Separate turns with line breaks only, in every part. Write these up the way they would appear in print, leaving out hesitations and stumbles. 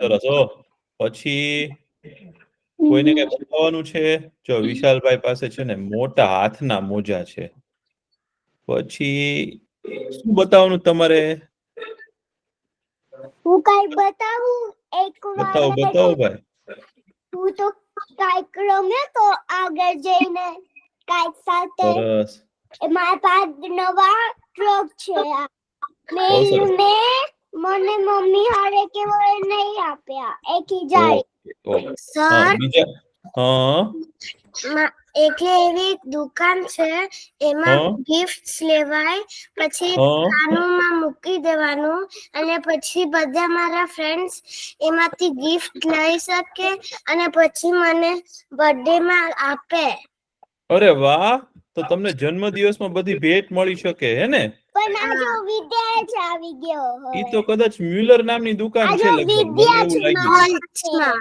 સરસ. પછી કોઈને કઈ બતાવવાનું છે? જો વિશાલભાઈ પાસે છે ને મોટા હાથના મોજા છે. પછી શું બતાવવાનું તમારે?
હું કઈ બતાવું? એક
બતાવો ભાઈ.
હું તો કાઈક રમ્યો તો આગળ જઈને કાઈક સાથે.
સરસ.
મારા પાસે નવા ટ્રક છે. મને મમ્મી હારે કે નહીં આપ્યા. એકી જાય. સર, એવી દુકાન છે એમાં ગિફ્ટ્સ લેવાય, પછી ખાનુંમાં મૂકી દેવાનું અને પછી બધા મારા ફ્રેન્ડ્સ એમાંથી ગિફ્ટ લઈ શકે અને પછી મને બર્થડે માં આપે.
અરે વાહ, તો તમને જન્મદિવસમાં બધી ભેટ મળી શકે હે ને?
પણ આ જો વિદ્યા જ આવી ગયો.
ઈ તો કદાચ મ્યુલર નામની દુકાન છે લગભગ, મને એવું લાગ્યું.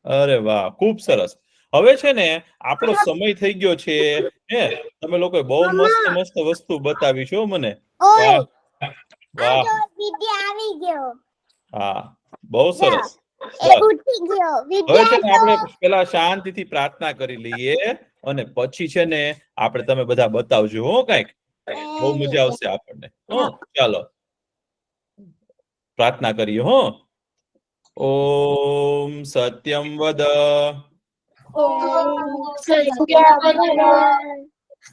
અરે વાહ, ખૂબ સરસ. હવે છે ને આપણો સમય થઈ ગયો છે. હે, તમે લોકો બહુ મસ્ત મસ્ત વસ્તુ બતાવી છો મને. વાહ વાહ,
વિદ્યા આવી ગયો.
હા, બહુ સરસ.
ઉઠી ગયો.
હવે છે ને આપણે પેલા શાંતિથી પ્રાર્થના કરી લઈએ અને પછી છે ને આપણે તમે બધા બતાવજો હો કઈક. બહુ મજા આવશે આપણને. ચાલો પ્રાર્થના કરીએ. ઓમ સત્યમ વદ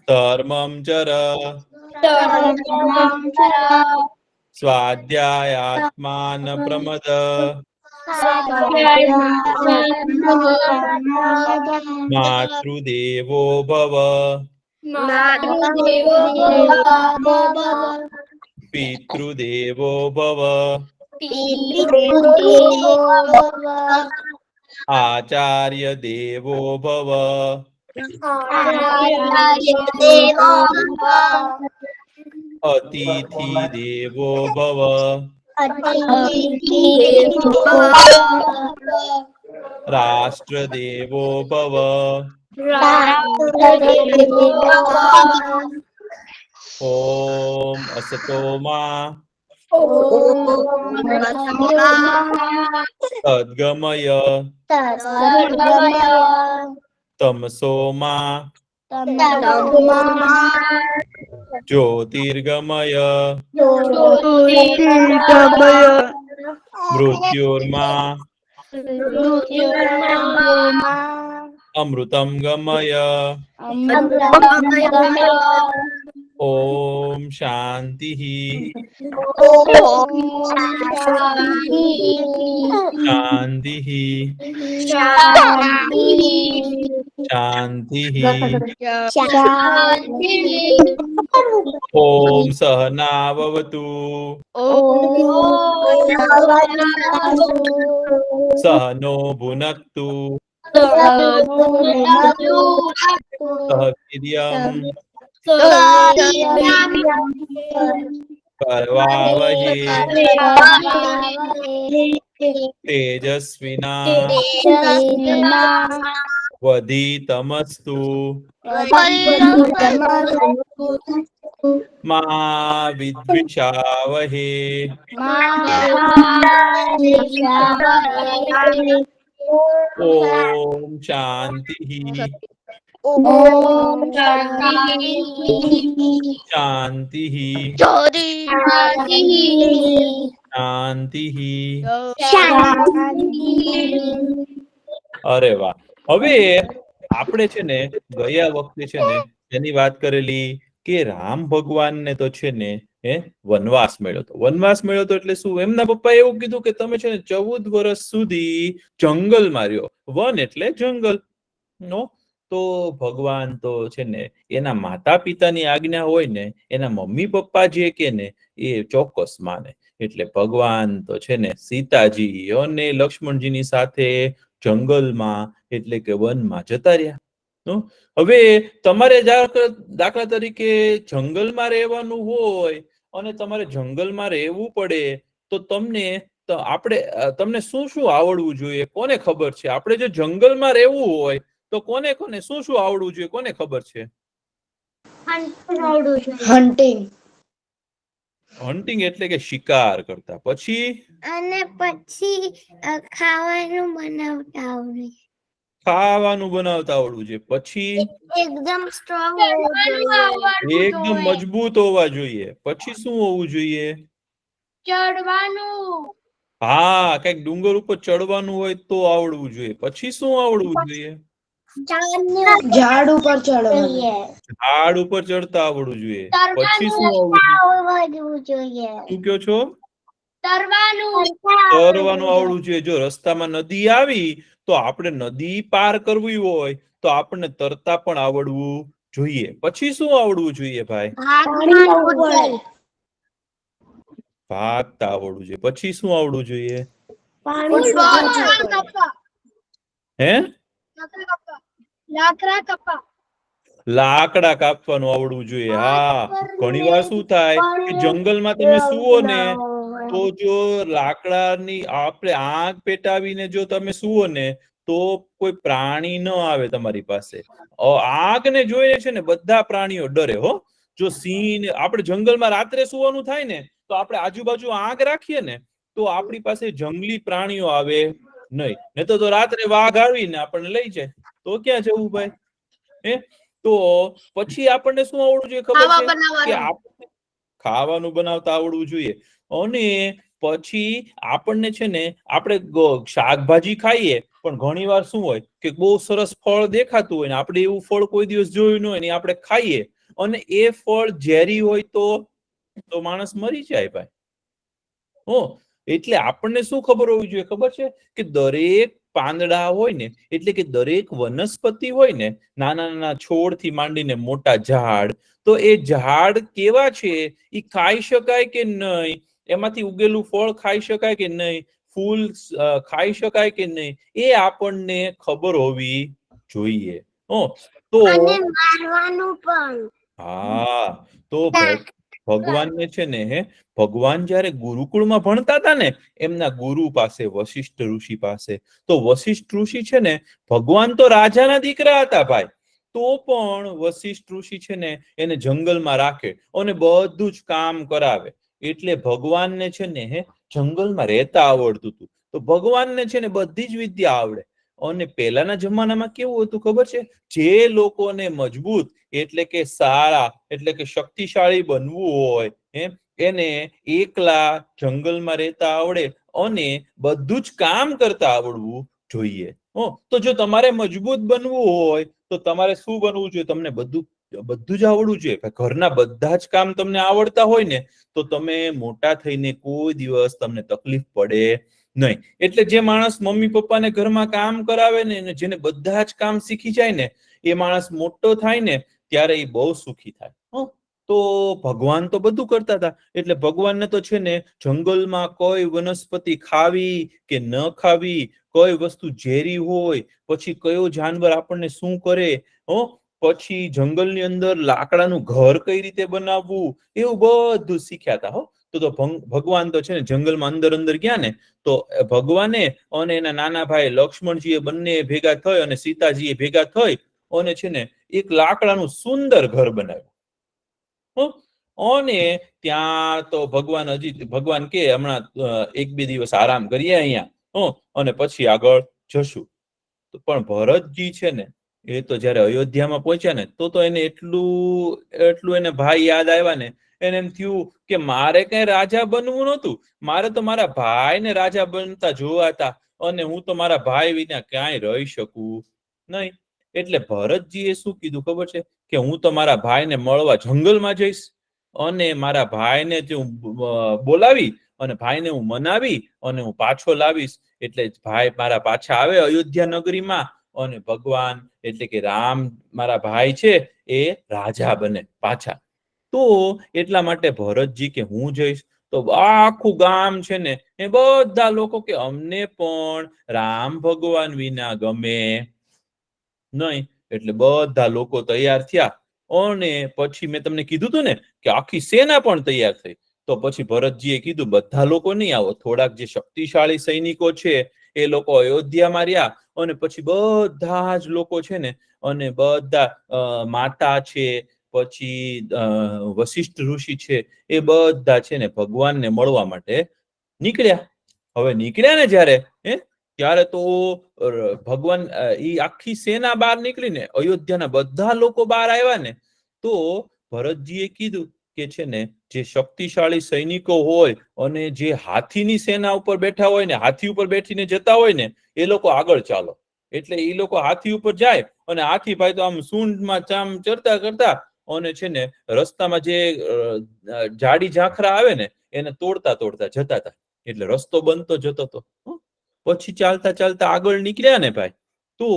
ધર્મમ ચર સ્વાધ્યાયાત્માન પ્રમદ માતૃદેવો ભવ પિતૃદેવો ભવ આચાર્ય દેવો ભવ અતિથિ દેવો ભવ રાષ્ટ્ર દેવો ભવ ઓમ અસતો મા તદ્ગમય તમસો મા જ્યોતિર્ગમય મૃત્યુર્મા અમૃતમ ગમય ઓમ શાંતિ શાંતિ શાંતિ ઓમ સહનાવવતુ સહનો ભુનક્તુ સહ વીર્યં કરવાવહે તેજસ્વિના વધિતમસ્તુ મા વિદ્વિષાવહે ઓમ શાંતિ શાંતિ અરે વાહ. હવે આપણે છે ને ગયા વખતે છે ને એની વાત કરેલી કે રામ ભગવાનને તો છે ને વનવાસ મળ્યો હતો. વનવાસ મળ્યો હતો એટલે શું? એમના પપ્પા એવું કીધું કે તમે છે ને 14 વર્ષ સુધી જંગલમાં રહ્યો. વન એટલે જંગલ નો. તો ભગવાન તો છે ને એના માતા પિતાની આજ્ઞા હોય ને, એના મમ્મી પપ્પા જે કે ને એ ચોક્કસ માને. એટલે ભગવાન તો છે ને સીતાજી અને લક્ષ્મણજીની સાથે જંગલમાં એટલે કે વનમાં જતા રહ્યા. હવે તમારે દાખલા તરીકે જંગલમાં રહેવાનું હોય અને તમારે જંગલમાં રહેવું પડે તો તમને શું શું આવડવું જોઈએ? કોને ખબર છે? આપણે જો જંગલમાં રહેવું હોય તો કોને શું શું આવડવું જોઈએ? કોને ખબર છે?
હન્ટિંગ.
હન્ટિંગ એટલે કે શિકાર કરતા. પછી
અને પછી ખાવાનું બનાવતા આવડે.
ખાવાનું બનાવતા આવડવું જોઈએ. પછી
એકદમ સ્ટ્રોંગ હોવું જોઈએ.
એકદમ મજબૂત હોવા જોઈએ. પછી શું હોવું જોઈએ?
ચડવાનું.
હા, કઈક ડુંગર ઉપર ચડવાનું હોય તો આવડવું જોઈએ. પછી શું આવડવું જોઈએ?
ઝાડ ઉપર ચડવાનું.
ઝાડ ઉપર ચડતા આવડવું જોઈએ. પછી શું આવડવું
જોઈએ?
શું કયો છો? તરવાનું
તરવાનું.
આવડવું જોઈએ. જો રસ્તામાં નદી આવી તો આપણે નદી પાર કરવી હોય તો આપણને તરતા પણ આવડવું જોઈએ. પછી શું આવડવું જોઈએ ભાઈ? ભાગતા આવડવું જોઈએ. પછી શું આવડવું જોઈએ? હે? લાકડા કાપવાનું આવડવું જોઈએ. હા, ઘણી વાર શું થાય કે જંગલમાં તમે સુવો ને તો જો લાકડાની આપણે આગ પેટાવીને જો તમે સુવો ને તો કોઈ પ્રાણી ન આવે તમારી પાસે. આગને જોઈને છે ને બધા પ્રાણીઓ ડરે હો. જો સિંહ આપણે જંગલમાં રાત્રે સુવાનું થાય ને તો આપણે આજુબાજુ આગ રાખીએ ને તો આપણી પાસે જંગલી પ્રાણીઓ આવે નહીં. ને તો રાત્રે વાઘ આવીને આપણને લઈ જાય તો ક્યાં જવું ભાઈ? હે? તો પછી આપણને શું આવડવું જોઈએ ખબર છે? કે આપણે ખાવાનું બનાવતા આવડવું જોઈએ. અને પછી આપણને છે ને આપણે શાકભાજી ખાઈએ પણ ઘણી વાર શું હોય કે બહુ સરસ ફળ દેખાતું હોય ને આપણે એવું ફળ કોઈ દિવસ જોયું ન હોય ને આપણે ખાઈએ અને એ ફળ ઝેરી હોય તો માણસ મરી જાય ભાઈ. એટલે આપણને શું ખબર હોવી જોઈએ ખબર છે? કે દરેક પાંદડા હોય ને એટલે કે દરેક વનસ્પતિ હોય ને નાના નાના છોડ થી માંડીને મોટા ઝાડ તો એ ઝાડ કેવા છે એ ખાઈ શકાય કે નહીં? એમાંથી ઉગેલું ફળ ખાઈ શકાય કે નહીં? ફૂલ ખાઈ શકાય કે નહીં? એ આપણને ખબર હોવી જોઈએ. તો
મારવાનું પણ.
હા, તો ભગવાનને છે ને ભગવાન જયારે ગુરુકુળમાં ભણતા હતા ને એમના ગુરુ પાસે વશિષ્ઠ ઋષિ પાસે તો વશિષ્ઠ ઋષિ છે ને ભગવાન તો રાજાના દીકરા હતા ભાઈ. તો પણ વશિષ્ઠ ઋષિ છે ને એને જંગલમાં રાખે અને બધું જ કામ કરાવે. એટલે ભગવાનને છે ને જંગલમાં રહેતા આવડતું હતું. તો ભગવાનને છે ને બધી જ વિદ્યા આવડે. અને પહેલાના જમાનામાં કેવું હતું ખબર છે? જે લોકોને મજબૂત એટલે કે સારા એટલે કે શક્તિશાળી બનવું હોય એને એકલા જંગલમાં રહેતા આવડે અને બધું જ કામ કરતા આવડવું જોઈએ. તો જો તમારે મજબૂત બનવું હોય તો તમારે શું બનવું જોઈએ? તમને બધું જ આવડવું જોઈએ. ઘરના બધા જ કામ તમને આવડતા હોય ને તો તમે મોટા થઈને કોઈ દિવસ તમને તકલીફ પડે નહીં. એટલે જે માણસ મમ્મી પપ્પાને ઘરમાં કામ કરાવે ને જેને બધા જ કામ શીખી જાય ને એ માણસ મોટો થાય ને ત્યારે એ બહુ સુખી થાય. તો ભગવાન તો બધું કરતા હતા. એટલે ભગવાનને તો છે ને જંગલમાં કોઈ વનસ્પતિ ખાવી કે ન ખાવી, કઈ વસ્તુ ઝેરી હોય, પછી કયો જાનવર આપણને શું કરે, પછી જંગલની અંદર લાકડાનું ઘર કઈ રીતે બનાવવું, એવું બધું શીખ્યા હતા. તો ભગવાન તો છે ને જંગલમાં અંદર ગયા ને તો ભગવાને અને એના નાના ભાઈ લક્ષ્મણજી એ બંને ભેગા થઈ અને સીતાજી એ ભેગા થઈ અને છે ને એક લાકડાનું સુંદર ઘર બનાવ્યું. અને ત્યાં તો ભગવાન કે હમણાં 1-2 દિવસ આરામ કરીએ અહીંયા અને પછી આગળ જશું. પણ ભરતજી છે ને એ તો જયારે અયોધ્યામાં પહોંચ્યા ને તો એને એટલું એને ભાઈ યાદ આવ્યા ને એને એમ થયું કે મારે કઈ રાજા બનવું નહોતું, મારે તો મારા ભાઈને રાજા બનતા જોવા હતા અને હું તો મારા ભાઈ વિના ક્યાંય રહી શકું નહીં. એટલે ભરતજીએ શું કીધું ખબર છે? કે હું તો મારા ભાઈને મળવા જંગલમાં જઈશ અને મારા ભાઈને હું બોલાવી અને ભાઈને હું મનાવી અને હું પાછો લાવીશ. એટલે ભાઈ મારા પાછા આવે અયોધ્યા નગરીમાં અને ભગવાન એટલે કે રામ મારા ભાઈ છે એ રાજા બને પાછા. તો એટલા માટે ભરતજી કે હું જઈશ. તો આખું ગામ છે ને એ બધા લોકો કે અમને પણ રામ ભગવાન વિના ગમે નહીં. એટલે બધા લોકો તૈયાર થયા અને પછી મેં તમને કીધું હતું ને કે આખી સેના પણ તૈયાર થઈ. તો પછી ભરતજીએ કીધું બધા લોકો નહીં આવો, થોડાક જે શક્તિશાળી સૈનિકો છે એ લોકો અયોધ્યામાં રહ્યા અને પછી બધા જ લોકો છે ને અને બધા માતા છે પછી વશિષ્ઠ ઋષિ છે એ બધા છે ને ભગવાનને મળવા માટે નીકળ્યા. હવે નીકળ્યા ને જ્યારે ત્યારે તો ભગવાન ઈ આખી સેના બહાર નીકળીને અયોધ્યાના બધા લોકો બહાર આવ્યા ને તો ભરતજીએ કીધું કે છે ને જે શક્તિશાળી સૈનિકો હોય અને જે હાથીની સેના ઉપર બેઠા હોય ને હાથી ઉપર બેઠીને જતા હોય ને એ લોકો આગળ ચાલો. એટલે એ લોકો હાથી ઉપર જાય અને હાથી ભાઈ તો આમ સૂંઢમાં ચામ ચરતા કરતા અને છે ને રસ્તામાં જે જાડી ઝાંખરા આવે ને એને તોડતા તોડતા જતા હતા. એટલે રસ્તો બનતો જતો હતો. પછી ચાલતા ચાલતા આગળ નીકળ્યા ને ભાઈ તો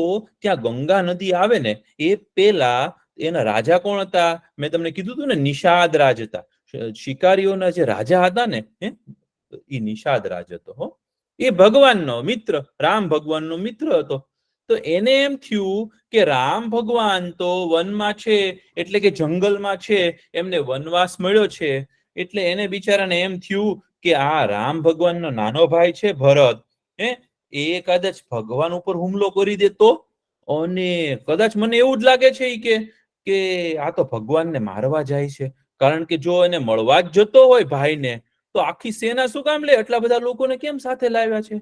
ત્યાં ગંગા નદી આવે ને એ પેલા એના રાજા કોણ હતા? મેં તમને કીધું હતું ને નિષાદ રાજ હતા. શિકારીઓના જે રાજા હતા ને એ નિષાદ રાજ હતો. એ ભગવાનનો મિત્ર, રામ ભગવાનનો મિત્ર હતો. તો એને એમ થયું કે રામ ભગવાન તો વનમાં છે, એટલે કે જંગલમાં છે, એમને વનવાસ મળ્યો છે. એટલે એને બિચારાને એમ થયું કે આ રામ ભગવાનનો નાનો ભાઈ છે ભરત, એ કદાચ ભગવાન ઉપર હુમલો કરી દેતો અને કદાચ મને એવું જ લાગે છે કે આ તો ભગવાનને મારવા જાય છે. કારણ કે જો એને મળવા જ જતો હોય ભાઈને તો આખી સેના શું કામ લે? એટલા બધા લોકોને કેમ સાથે લાવ્યા છે?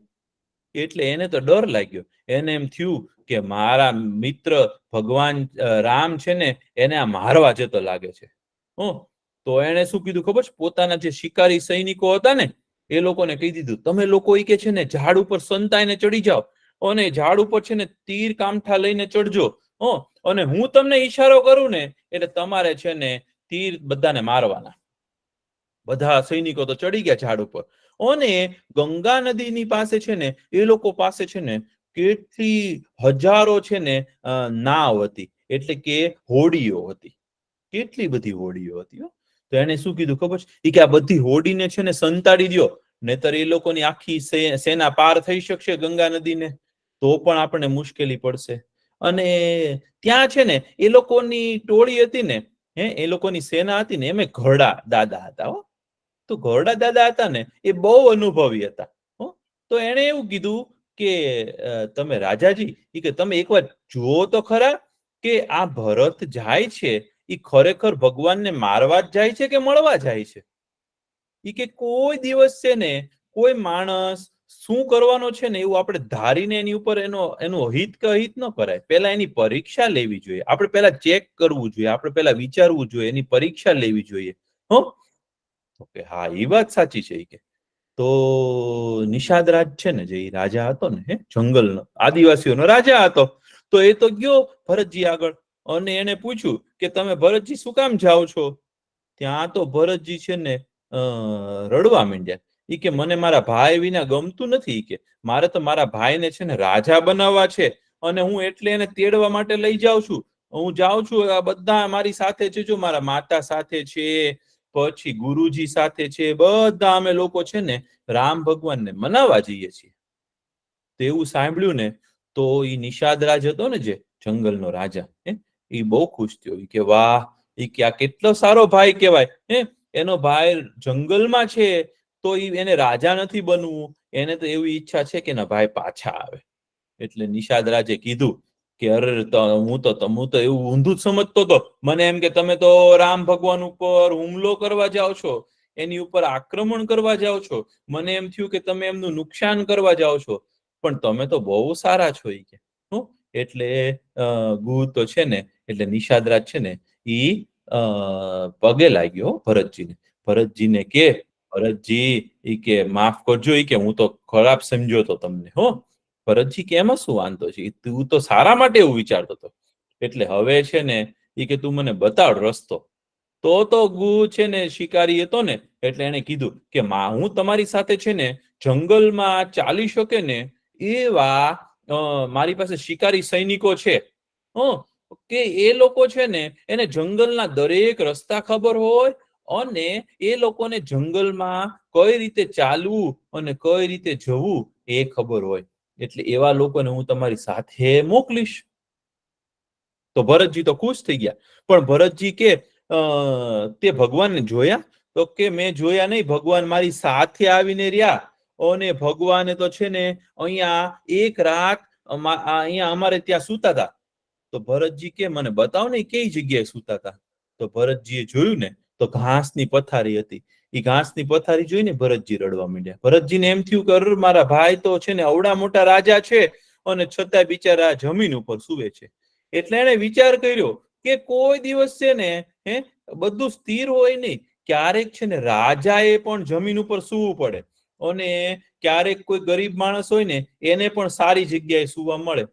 એટલે એને તો ડર લાગ્યો. એને એમ થયું કે મારા મિત્ર ભગવાન રામ છે ને એને આ મારવા જતો લાગે છે. તો એને શું કીધું ખબર છે? પોતાના જે શિકારી સૈનિકો હતા ને એ લોકોને કહી દીધું, તમે લોકો કે છે ને ઝાડ ઉપર સંતાઈને ચડી જાઓ અને ઝાડ ઉપર છે ને તીર કામઠા લઈને ચડજો. અને હું તમને ઈશારો કરું ને એટલે તમારે છે ને તીર બધાને મારવાના. બધા સૈનિકો તો ચડી ગયા ઝાડ ઉપર અને ગંગા નદીની પાસે છે ને એ લોકો પાસે છે ને કેટલી હજારો છે ને નાવ હતી, એટલે કે હોડીઓ હતી. કેટલી બધી હોડીઓ હતી. તો એને શું કીધું ખબર છે? કે આ બધી હોડીને છે ને સંતાડી દો, નહીતર એ લોકોની આખી સેના પાર થઈ શકશે ગંગા નદીને તો પણ આપણને મુશ્કેલી પડશે. અને ત્યાં છે ને એ લોકોની ટોળી હતી ને એ લોકોની સેના હતી ને એમે ઘોડા દાદા હતા. તો ઘોડા દાદા હતા ને એ બહુ અનુભવી હતા. તો એને એવું કીધું કે તમે રાજાજી કે તમે એકવાર જુઓ તો ખરા કે આ ભરત જાય છે એ ખરેખર ભગવાનને મારવા જ જાય છે કે મળવા જાય છે? કે કોઈ દિવસ છે ને કોઈ માણસ શું કરવાનો છે ને એવું આપણે ધારીને એની ઉપર એનું હિત કે અહિત ન કરાય. પહેલા એની પરીક્ષા લેવી જોઈએ. આપણે પહેલા ચેક કરવું જોઈએ, આપણે પહેલા વિચારવું જોઈએ, એની પરીક્ષા લેવી જોઈએ. ઓકે, હા એ વાત સાચી છે. કે તો નિષાદ રાજ છે ને જે રાજા હતો ને જંગલનો આદિવાસીઓનો રાજા હતો. તો એ તો ગયો ભરતજી આગળ અને એને પૂછ્યું કે તમે ભરતજી શું કામ જાઓ છો? ત્યાં તો ભરતજી છે ને રડવા માંડ્યા. કે મને મારા ભાઈ વિના ગમતું નથી. કે મારે તો મારા ભાઈને છે ને રાજા બનાવવા છે અને હું એટલે એને તેડવા માટે લઈ જાઉં છું. હું જાઉં છું, આ બધા મારી સાથે છે, જો મારા માતા સાથે છે, પછી ગુરુજી સાથે છે, બધા અમે લોકો છે ને રામ ભગવાનને મનાવવા જઈએ છીએ. તો એવું સાંભળ્યું ને તો એ નિષાદ રાજ હતો ને જે જંગલનો રાજા એ બહુ ખુશ થયો. કે વાહ, કે આ કેટલો સારો ભાઈ કહેવાય. એનો ભાઈ જંગલમાં છે તો એને રાજા નથી બનવું, એને તો એવી ઈચ્છા છે કે ના ભાઈ પાછા આવે. એટલે નિષાદ રાજે કીધું કે અરે હું તો એવું ઊંધું જ સમજતો હતો. મને એમ કે તમે તો રામ ભગવાન ઉપર હુમલો કરવા જાઓ છો, એની ઉપર આક્રમણ કરવા જાઓ છો. મને એમ થયું કે તમે એમનું નુકસાન કરવા જાઓ છો, પણ તમે તો બહુ સારા છો. કે એટલે ગુ તો છે ને એટલે નિષાદ રાજ છે ને ઈ પગે લાગ્યો ભરતજીને. ભરતજીને કે ભરતજી કે માફ કરજો, કે હું તો ખરાબ સમજ્યો હતો તમને. ભરતજી કે એમાં શું વાંધો છે? તું તો સારા માટે એવું વિચારતો હતો. એટલે હવે છે ને કે તું મને બતાડ રસ્તો. તો ગુ છે ને શિકારી હતો ને એટલે એને કીધું કે હું તમારી સાથે છે ને જંગલમાં ચાલી શકે ને એવા મારી પાસે શિકારી સૈનિકો છે. કે એ લોકો છે ને એને જંગલના દરેક રસ્તા ખબર હોય અને એ લોકોને જંગલમાં કઈ રીતે ચાલવું અને કઈ રીતે જવું એ ખબર હોય. એટલે એવા લોકોને હું તમારી સાથે મોકલીશ. તો ભરતજી તો ખુશ થઈ ગયા. પણ ભરતજી કે તે ભગવાનને જોયા? તો કે મેં જોયા નહીં, ભગવાન મારી સાથે આવીને રહ્યા અને ભગવાને તો છે ને અહીંયા એક રાત અહીંયા અમારે ત્યાં સૂતા હતા. તો ભરતજી કે મને બતાવ ને કઈ જગ્યાએ સૂતા હતા. તો ભરતજીએ જોયું ને તો ઘાસની પથારી હતી. એ ઘાસની પથારી જોઈને ભરતજી રડવા માંડ્યા. ભરતજીને એમ થયું કે અરે મારા ભાઈ તો છે ને અવડા મોટા રાજા છે અને છતાં બિચારા જમીન ઉપર સૂવે છે. એટલે એને વિચાર કર્યો કે કોઈ દિવસ છે ને બધું સ્થિર હોય નહીં, ક્યારેક છે ને રાજાએ પણ જમીન ઉપર સૂવું પડે અને ક્યારેક કોઈ ગરીબ માણસ હોય ને એને પણ સારી જગ્યાએ સૂવા મળે.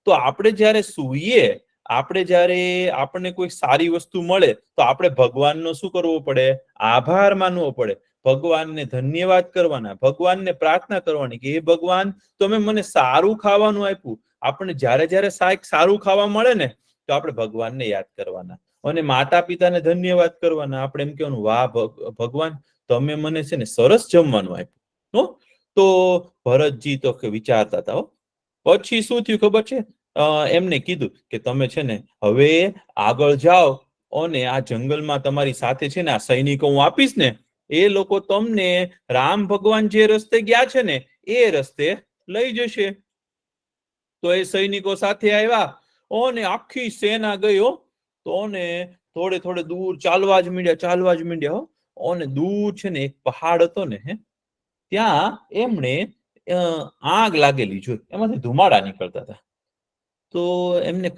તો આપણે જ્યારે સૂઈએ, આપણે જ્યારે આપણને કોઈ સારી વસ્તુ મળે તો આપણે ભગવાનનો શું કરવો પડે? આભાર માનવો પડે. ભગવાનને ધન્યવાદ કરવાના, ભગવાનને પ્રાર્થના કરવાની કે હે ભગવાન તમે મને સારું ખાવાનું આપ્યું. આપણને જ્યારે જ્યારે સારું ખાવા મળે ને તો આપણે ભગવાનને યાદ કરવાના અને માતા પિતાને ધન્યવાદ કરવાના. આપણે એમ કહેવાનું વાહ ભગવાન તમે મને છે ને સરસ જમવાનું આપ્યું. તો ભરતજી તો વિચારતા હતા. પછી શું થયું ખબર છે? એમને કીધું કે તમે છે ને હવે આગળ જાઓ અને આ જંગલમાં તમારી સાથે છે ને આ સૈનિકો હું આપીશ ને એ લોકો તમને રામ ભગવાન જે રસ્તે ગયા છે ને એ રસ્તે લઈ જશે. તો એ સૈનિકો સાથે આવ્યા અને આખી સેના ગયો તો ને થોડે દૂર ચાલવા જ માંડ્યા અને દૂર છે ને એક પહાડ હતો ને ત્યાં એમણે આગ લાગેલી જોઈ, એમાંથી ધુમાડા નીકળતા હતા. તો એમને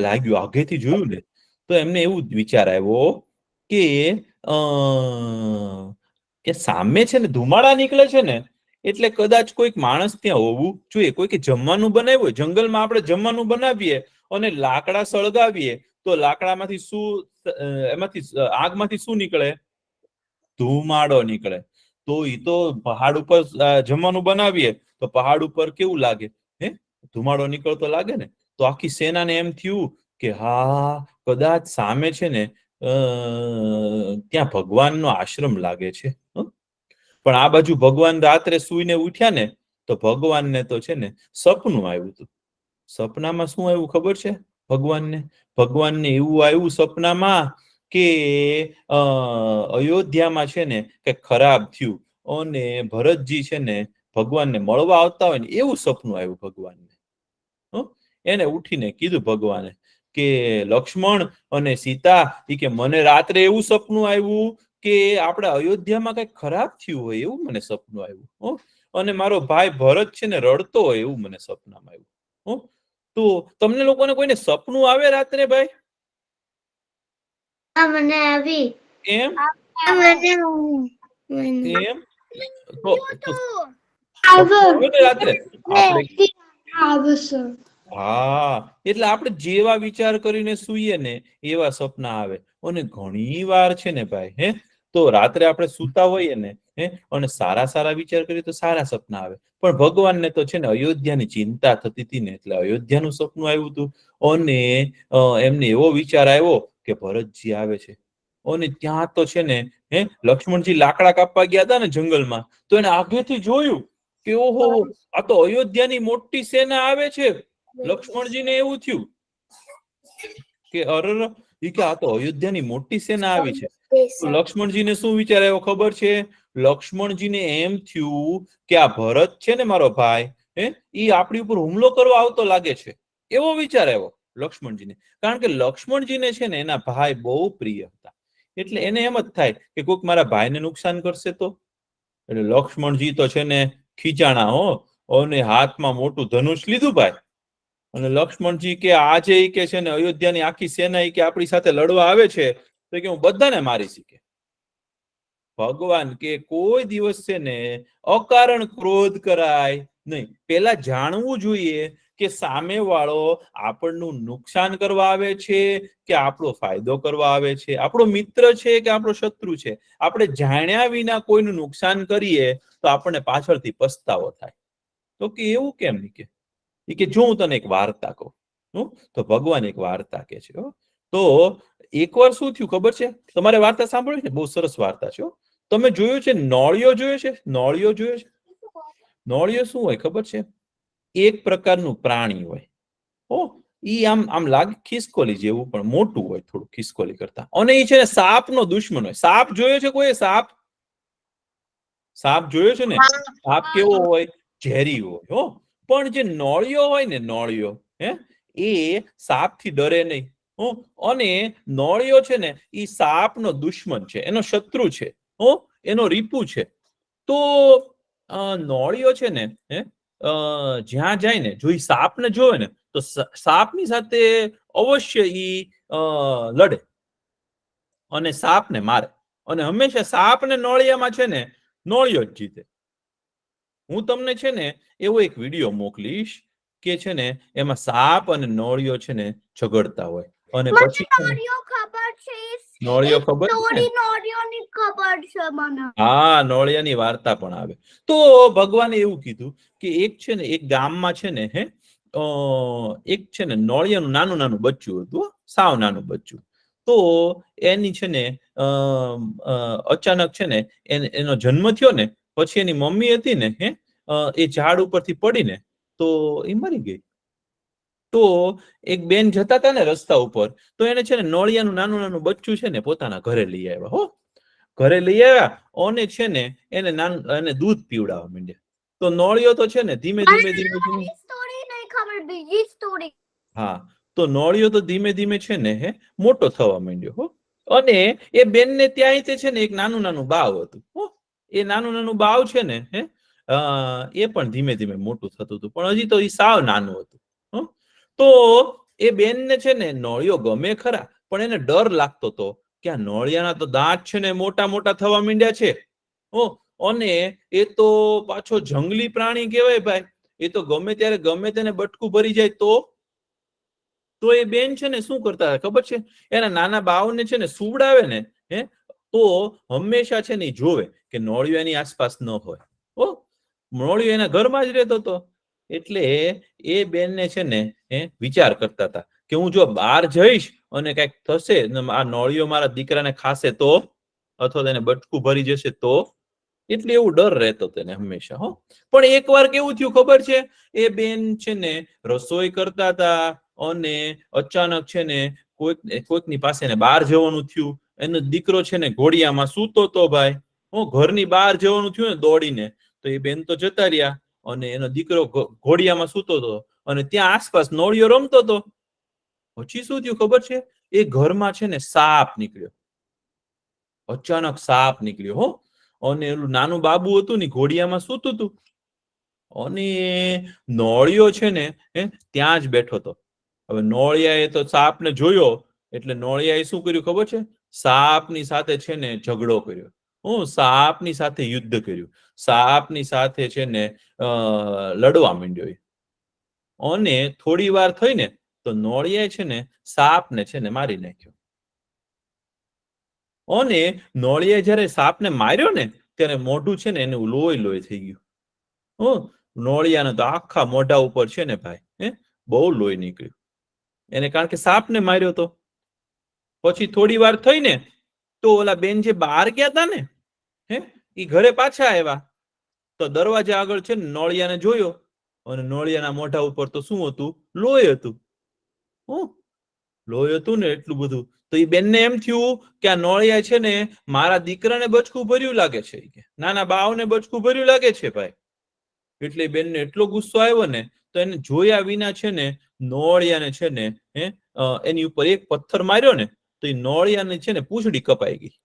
લાગ્યું, આગેથી જોયું ને તો એમને એવું વિચાર આવ્યો કે સામે છે ને ધુમાડા નીકળે છે ને એટલે કદાચ કોઈક માણસ ત્યાં હોવું જોઈએ, કોઈકે જમવાનું બનાવ્યું. જંગલમાં આપણે જમવાનું બનાવીએ અને લાકડા સળગાવીએ તો લાકડામાંથી આગમાંથી શું નીકળે? ધુમાડો નીકળે. તો એ તો પહાડ ઉપર જમવાનું બનાવીએ તો પહાડ ઉપર કેવું લાગે? ધુમાડો નીકળતો લાગે ને. તો આખી સેનાને એમ થયું કે હા કદાચ સામે છે ને ત્યાં ભગવાનનો આશ્રમ લાગે છે. પણ આ બાજુ ભગવાન રાત્રે સૂઈને ઉઠ્યા ને તો ભગવાનને તો છે ને સપનું આવ્યું હતું. સપનામાં શું આવ્યું ખબર છે? ભગવાનને એવું આવ્યું સપનામાં કે અયોધ્યામાં છે ને કઈક ખરાબ થયું અને ભરતજી છે ને ભગવાનને મળવા આવતા હોય ને એવું સપનું આવ્યું ભગવાનને. એને ઉઠીને કીધું ભગવાને કે લક્ષ્મણ અને સીતા કે મને રાત્રે એવું સપનું આવ્યું કે આપણે અયોધ્યામાં કઈક ખરાબ થયું હોય એવું મને સપનું આવ્યું અને મારો ભાઈ ભરત છે ને રડતો હોય એવું મને સપનામાં આવ્યું. તો તમને લોકોને કોઈને સપનું આવે રાત્રે ભાઈ?
મને આવી.
એમ રાત્રે હા, એટલે આપણે જેવા વિચાર કરીને સૂઈએ ને એવા સપના આવે. અને ઘણી વાર છે ને ભાઈ તો રાત્રે આપણે સૂતા હોઈએ ને અને સારા વિચાર કરીએ તો સારા સપના આવે. પણ ભગવાનને તો છે ને અયોધ્યાની ચિંતા થતી હતી ને એટલે અયોધ્યાનું સપનું આવ્યું હતું અને એમને એવો વિચાર આવ્યો કે ભરતજી આવે છે. અને ત્યાં તો છે ને લક્ષ્મણજી લાકડા કાપવા ગયા હતા ને જંગલમાં તો એને આગેથી જોયું કે ઓહો આ તો અયોધ્યાની મોટી સેના આવે છે. લક્ષ્મણજીને એવું થયું કે આ તો અયોધ્યાની મોટી સેના આવી છે. લક્ષ્મણજીને શું વિચાર આવ્યો ખબર છે? લક્ષ્મણજીને એમ થયું કે આ ભરત છે ને મારો ભાઈ ઈ આપણી ઉપર હુમલો કરવા આવતો લાગે છે એવો વિચાર આવ્યો લક્ષ્મણજીને. કારણ કે લક્ષ્મણજીને છે ને એના ભાઈ બહુ પ્રિય હતા એટલે એને એમ જ થાય કે કોઈક મારા ભાઈને નુકસાન કરશે તો. એટલે લક્ષ્મણજી તો છે ને ખીચાણા અને હાથમાં મોટું ધનુષ લીધું ભાઈ અને લક્ષ્મણજી કે આજે કે છે ને અયોધ્યાની આખી સેના કે આપણી સાથે લડવા આવે છે તો કે હું બધાને મારી શીખે. ભગવાન કે કોઈ દિવસ છે ને અકારણ ક્રોધ કરાય નહીં. પેલા જાણવું જોઈએ કે સામે વાળો આપણનું નુકસાન કરવા આવે છે કે આપણો ફાયદો કરવા આવે છે, આપણો મિત્ર છે કે આપણો શત્રુ છે. આપણે જાણ્યા વિના કોઈનું નુકસાન કરીએ તો આપણને પાછળથી પસ્તાવો થાય. તો કે એવું કેમ નહીં કે જો હું તને એક વાર્તા કહું તો ભગવાન એક વાર્તા કે છે. તો એકવાર શું થયું ખબર છે? તમારે વાર્તા સાંભળવી છે? બહુ સરસ વાર્તા છે. તમે જોયું છે નોળિયો જોયો છે? નોળિયો શું હોય ખબર છે? એક પ્રકારનું પ્રાણી હોય. ઈ આમ લાગે ખિસકોલી જેવું પણ મોટું હોય થોડું ખિસકોલી કરતા. અને ઈ છે ને સાપનો દુશ્મન હોય. સાપ જોયો છે કોઈ? સાપ જોયો છે ને? સાપ કેવો હોય? ઝેરી હોય. પણ જે નોળિયો હોય ને નોળિયો એ સાપથી ડરે નહીં. અને નોળિયો છે ને એ સાપનો દુશ્મન છે, એનો શત્રુ છે, એનો રીપુ છે. તો નોળિયો છે ને જ્યાં જાય ને જો એ સાપને જોવે ને તો સાપની સાથે અવશ્ય ઈ લડે અને સાપને મારે, અને હંમેશા સાપ ને નોળિયામાં છે ને નોળિયો જ જીતે. હું તમને છે ને એવો એક વિડીયો મોકલીશ કે છે ને એમાં સાપ અને નોળિયો છે ને ઝઘડતા હોય, અને પછી નોળિયો ખબર છે, હા નોળિયાની વાર્તા પણ આવે. તો ભગવાને એવું કીધું કે એક છે ને એક ગામમાં છે ને એક છે ને નોળિયાનું નાનું નાનું બચ્ચું હતું, સાવ નાનું બચ્ચું. તો એની છે ને અચાનક છે ને એનો જન્મ થયો ને પછી એની મમ્મી હતી ને એ ઝાડ ઉપરથી પડીને તો એ મરી ગઈ. તો એક બેન જતા હતા ને રસ્તા ઉપર, તો એને છે ને નોળિયાનું નાનું નાનું બચ્ચું છે ને પોતાના ઘરે લઈ આવ્યા. ઘરે લઈ આવ્યા અને છે ને એને દૂધ પીવડાવવા માંડ્યા. તો નોળિયો તો છે ને ધીમે ધીમે હા, તો નોળિયો તો ધીમે ધીમે છે ને મોટો થવા માંડ્યો. અને એ બેનને ત્યાં છે ને એક નાનું નાનું બાવ હતું. એ નાનું નાનું બાવ છે ને એ પણ ધીમે ધીમે મોટું થતું હતું, પણ હજી તો એ સાવ નાનું હતું. તો એ બેનને છે ને નોળિયો ગમે ખરા, પણ એને ડર લાગતો હતો કે આ નોળિયાના તો દાંત છે ને મોટા મોટા થવા માંડ્યા છે. અને એ તો પાછો જંગલી પ્રાણી કહેવાય ભાઈ, એ તો ગમે ત્યારે ગમે તેને બટકું ભરી જાય. તો એ બેન છે ને શું કરતા ખબર છે, એના નાના બાવને છે ને સુવડાવે ને તો હંમેશા છે ને જોવે કે નોળિયો એની આસપાસ ન હોય. નોળિયો એના ઘરમાં જ રહેતો હતો. એટલે એ બેનને છે ને વિચાર કરતા હતા કે હું જો બહાર જઈશ અને કઈક થશે, આ નોળિયો મારા દીકરાને ખાશે તો, અથવા તેને બટકું ભરી જશે તો, એટલે એવું ડર રહેતો તેને હંમેશા. પણ એકવાર કેવું થયું ખબર છે, એ બેન છે ને રસોઈ કરતા હતા અને અચાનક છે ને કોઈકની પાસે ને બહાર જવાનું થયું. એનો દીકરો છે ને ઘોડિયામાં સૂતો તો ભાઈ, ઘરની બહાર જવાનું થયું ને દોડીને, તો એ બેન તો જતા રહ્યા અને એનો દીકરો ઘોડિયામાં સૂતો હતો અને ત્યાં આસપાસ નોળિયો રમતો હતો. પછી શું થયું ખબર છે, એ ઘરમાં છે ને સાપ નીકળ્યો. અચાનક સાપ નીકળ્યો અને એનું નાનું બાબુ હતું ને ઘોડિયામાં સૂતું હતું, અને નોળિયો છે ને ત્યાં જ બેઠો હતો. હવે નોળિયાએ તો સાપને જોયો એટલે નોળિયાએ શું કર્યું ખબર છે, સાપની સાથે છે ને ઝઘડો કર્યો. સાપની સાથે યુદ્ધ કર્યું, સાપની સાથે છે ને લડવા માંડ્યો. અને થોડી વાર થઈને તો નોળિયાએ છે ને સાપને છે ને મારી નાખ્યો. અને નોળિયાએ જયારે સાપને માર્યો ને ત્યારે મોઢું છે ને એનું લોહી લોહી થઈ ગયું. નોળિયાને તો આખા મોઢા ઉપર છે ને ભાઈ બહુ લોહી નીકળ્યું, એને કારણ કે સાપને માર્યો તો. પછી થોડી વાર થઈને તો ઓલા બેન જે બહાર ગયા હતા ને એ ઘરે પાછા આવ્યા. તો દરવાજા આગળ છે ને નોળિયાને જોયો અને નોળિયાના મોઢા ઉપર તો શું હતું, લોહી હતું. લોહી હતું ને એટલું બધું. તો એ બેનને એમ થયું કે આ નોળિયા છે ને મારા દીકરાને બચકું ભર્યું લાગે છે, નાના બાવને બચકું ભર્યું લાગે છે ભાઈ. એટલે બેનને એટલો ગુસ્સો આવ્યો ને તો એને જોયા વિના છે ને નોળિયાને છે ને એની ઉપર એક પથ્થર માર્યો ને તો એ નોળિયાને છે ને પૂંછડી કપાઈ ગઈ.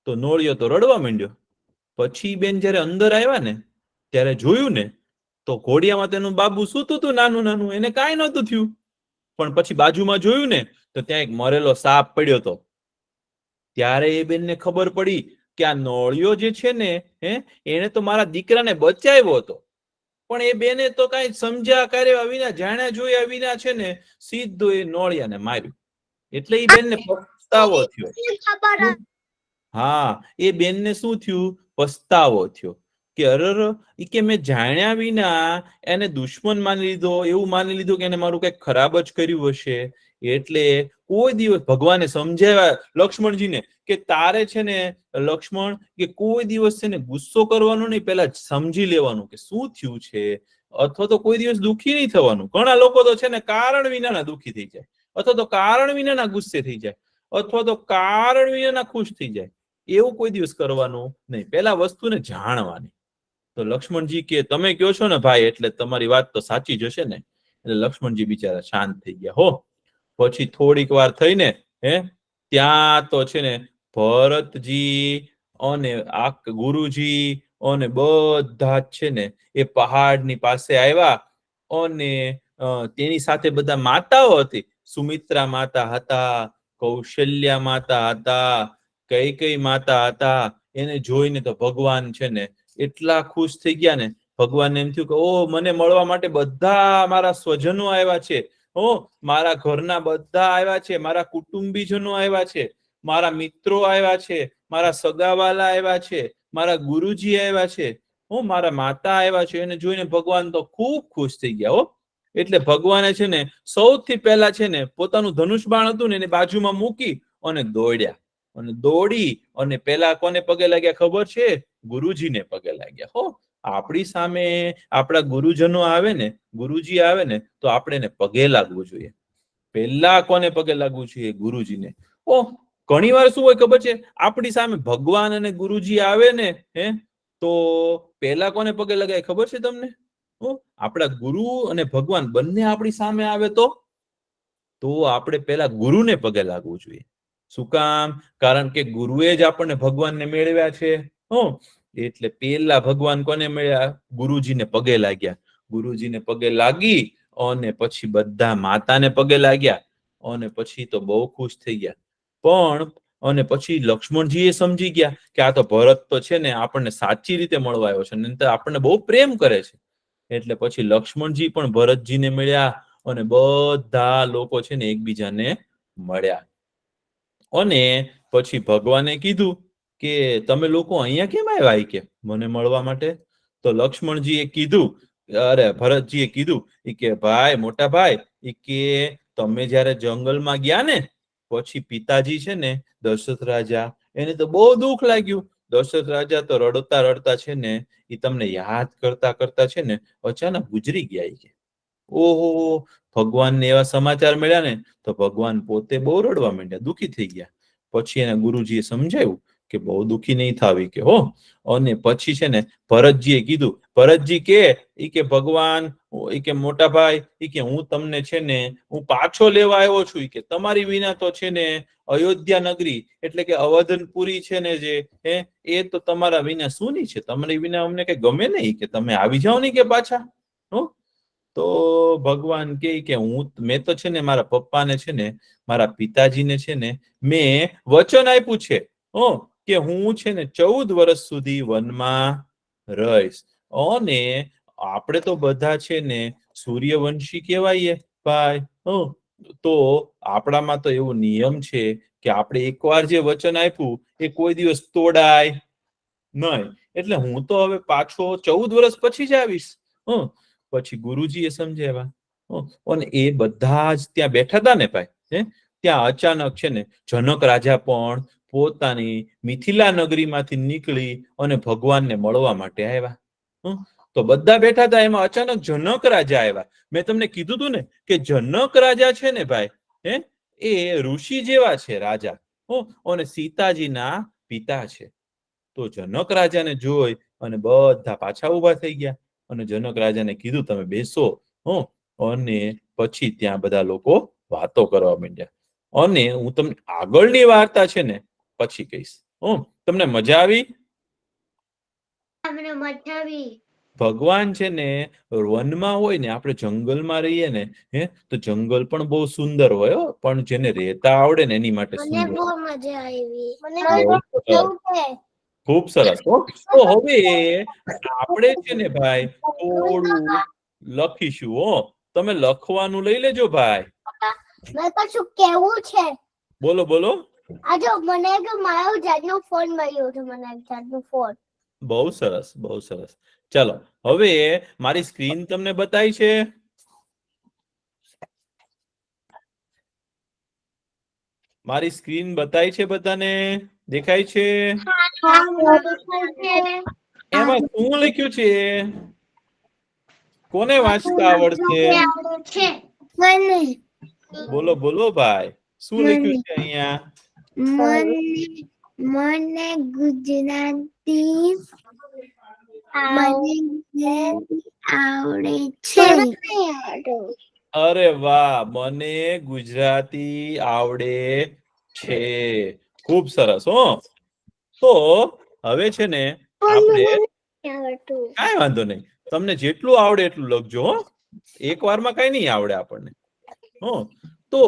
તો નોળિયો તો રડવા માંડ્યો. પછી બેન જયારે અંદર આવ્યા ને ત્યારે જોયું ને તો ઘોડિયામાં તેનું બાબુ સૂતું હતું નાનું નાનું, એને કાંઈ નહોતું થયું. પણ પછી બાજુમાં જોયું ને તો ત્યાં એક મરેલો સાપ પડ્યો હતો. ત્યારે એ બેનને ખબર પડી કે આ નોળિયો જે છે ને એને તો મારા દીકરાને બચાવ્યો હતો, પણ એ બેને તો કઈ સમજ્યા કર્યા વિના, જાણ્યા જોયા વિના છે ને સીધું એ નોળિયાને માર્યું. એટલે એ બેનને પસ્તાવો થયો. હા, એ બેનને શું થયું, પસ્તાવો થયો કે અરર કે મેં જાણ્યા વિના એને દુશ્મન માની લીધો, એવું માની લીધું કે એને મારું કઈક ખરાબ જ કર્યું હશે. એટલે કોઈ દિવસ ભગવાને સમજાવ્યા લક્ષ્મણજીને કે તારે છે ને લક્ષ્મણ કે કોઈ દિવસ છે ને ગુસ્સો કરવાનો નહીં, પહેલા સમજી લેવાનું કે શું થયું છે, અથવા તો કોઈ દિવસ દુઃખી નહીં થવાનું. ઘણા લોકો તો છે ને કારણ વિનાના દુઃખી થઈ જાય, અથવા તો કારણ વિનાના ગુસ્સે થઈ જાય, અથવા તો કારણ વિનાના ખુશ થઈ જાય. એવું કોઈ દિવસ કરવાનું નહીં, પહેલા વસ્તુને જાણવાની. તો લક્ષ્મણજી કે તમે કહો છો ને ભાઈ એટલે તમારી વાત તો સાચી જ હશે ને. એટલે લક્ષ્મણજી બિચારા શાંત થઈ ગયા. પછી થોડીક વાર થઈને ત્યાં તો છે ને ભરતજી અને આ ગુરુજી અને બધા જ છે ને એ પહાડની પાસે આવ્યા અને તેની સાથે બધા માતાઓ હતી. સુમિત્રા માતા હતા, કૌશલ્યા માતા હતા, કઈ માતા હતા. એને જોઈને તો ભગવાન છે ને એટલા ખુશ થઈ ગયા ને, ભગવાનને એમ થયું કે ઓ મને મળવા માટે બધા મારા સ્વજનો આવ્યા છે, મારા ઘરના બધા આવ્યા છે, મારા કુટુંબીજનો આવ્યા છે, મારા મિત્રો આવ્યા છે, મારા સગાવાલા આવ્યા છે, મારા ગુરુજી આવ્યા છે, મારા માતા આવ્યા છે. એને જોઈને ભગવાન તો ખૂબ ખુશ થઈ ગયા. એટલે ભગવાને છે ને સૌથી પહેલા છે ને પોતાનું ધનુષ બાણ હતું ને એની બાજુમાં મૂકી અને દોડ્યા અને દોડી અને પેલા કોને પગે લાગ્યા ખબર છે? ગુરુજીને પગે લાગ્યા. આપણી સામે આપણા ગુરુજનો આવે ને, ગુરુજી આવે ને તો આપણે એને પગે લાગવું જોઈએ. પહેલા કોને પગે લાગવું જોઈએ? ગુરુજીને. ઘણી વાર શું હોય ખબર છે, આપણી સામે ભગવાન અને ગુરુજી આવે ને તો પહેલા કોને પગે લગાય ખબર છે તમને? આપણા ગુરુ અને ભગવાન બંને આપણી સામે આવે તો આપણે પહેલા ગુરુને પગે લાગવું જોઈએ. શું કામ? કારણ કે ગુરુએ જ આપણને ભગવાનને મેળવ્યા છે. એટલે પહેલા ભગવાન કોને મળ્યા? ગુરુજીને પગે લાગ્યા. ગુરુજીને પગે લાગી અને પછી બધા માતાને પગે લાગ્યા અને પછી તો બહુ ખુશ થઈ ગયા. પણ અને પછી લક્ષ્મણજી એ સમજી ગયા કે આ તો ભરત તો છે ને આપણને સાચી રીતે મળવા આવ્યો છે ને આપણને બહુ પ્રેમ કરે છે. એટલે પછી લક્ષ્મણજી પણ ભરતજીને મળ્યા અને બધા લોકો છે ને એકબીજાને મળ્યા. અને પછી ભગવાને કીધું કે તમે લોકો અહીંયા કેમ આવ્યા કે મને મળવા માટે? તો લક્ષ્મણજીએ કીધું, અરે ભરતજીએ કીધું કે ભાઈ, મોટા ભાઈ, કે તમે જયારે જંગલમાં ગયા ને પછી પિતાજી છે ને દશરથ રાજા, એને તો બહુ દુઃખ લાગ્યું. દશરથ રાજા તો રડતા રડતા છે ને એ તમને યાદ કરતા કરતા છે ને અચાનક ગુજરી ગયા. કે ઓહો, ભગવાનને એવા સમાચાર મળ્યા ને તો ભગવાન પોતે બહુ રડવા માંડ્યા, દુઃખી થઈ ગયા. પછી એના ગુરુજીએ સમજાવ્યું કે બહુ દુઃખી નહીં થાવી કે અને પછી છે ને ભરતજીએ કીધું, ભરતજી કે ભગવાન કે મોટા ભાઈ કે હું તમને છે ને હું પાછો લેવા આવ્યો છું કે તમારી વિના તો છે ને અયોધ્યા નગરી એટલે કે અવધનપુરી છે ને જે એ તો તમારા વિના સુની છે, તમારી વિના અમને કઈ ગમે નહીં કે તમે આવી જાઓ નહીં કે પાછા. તો ભગવાન કે મેં તો છે ને મારા પપ્પાને છે ને મારા પિતાજીને છે ને મેં વચન આપ્યું છે કે હું છે ને 14 વર્ષ સુધી વનમાં રહીશ. અને આપણે તો બધા છે ને સૂર્યવંશી કહેવાય ભાઈ. તો આપણામાં તો એવો નિયમ છે કે આપણે એકવાર જે વચન આપ્યું એ કોઈ દિવસ તોડાય નહીં. એટલે હું તો હવે પાછો 14 વર્ષ પછી જ આવીશ. પછી ગુરુજીએ સમજાવ્યા અને એ બધા જ ત્યાં બેઠા હતા ને ભાઈ. ત્યાં અચાનક છે ને જનક રાજા પણ પોતાની મિથિલા નગરીમાંથી નીકળી અને ભગવાનને મળવા માટે આવ્યા. તો બધા બેઠા હતા, એમાં અચાનક જનક રાજા આવ્યા. મેં તમને કીધું હતું ને કે જનક રાજા છે ને ભાઈ એ ઋષિ જેવા છે રાજા, અને સીતાજીના પિતા છે. તો જનક રાજાને જોઈ અને બધા પાછા ઉભા થઈ ગયા અને જનક રાજાને કીધું તમે બેસો. અને પછી ત્યાં બધા લોકો વાતો કરવા માંડ્યા. અને હું તમને આગળની વાર્તા છે ને પછી કહીશ. તમને મજા આવી? ભગવાન છે ને વનમાં હોય ને, આપણે જંગલમાં રહીએ ને તો જંગલ પણ બહુ સુંદર હોય, પણ જેને રહેતા આવડે ને એની માટે સુંદર.
બહુ મજા આવી.
ખૂબ સરસ. તો હવે આપણે છે ને ભાઈ થોડું લખીશું. તમે લખવાનું લઈ લેજો ભાઈ.
મેં કશું કેવું છે.
બોલો બોલો.
આજો મને કે મારો જાતનો ફોન મળ્યો છે, મને જાતનો ફોન.
બહુ સરસ, બહુ સરસ. ચાલો હવે મારી સ્ક્રીન તમને બતાવી છે? મારી સ્ક્રીન બતાવી છે? બધાને દેખાય છે? એમાં શું લખ્યું છે? કોને વાંચતા આવડશે? બોલો બોલો ભાઈ, શું લખ્યું છે અહીંયા?
મને ગુજરાતી આવડે છે.
અરે વાહ, મને ગુજરાતી આવડે છે. ખૂબ સરસ. હો, તો હવે છે ને આપણે કાંઈ વાંધો નહીં, તમને જેટલું આવડે એટલું લખજો. હો, એક વારમાં કઈ નહીં આવડે આપણને. હો, તો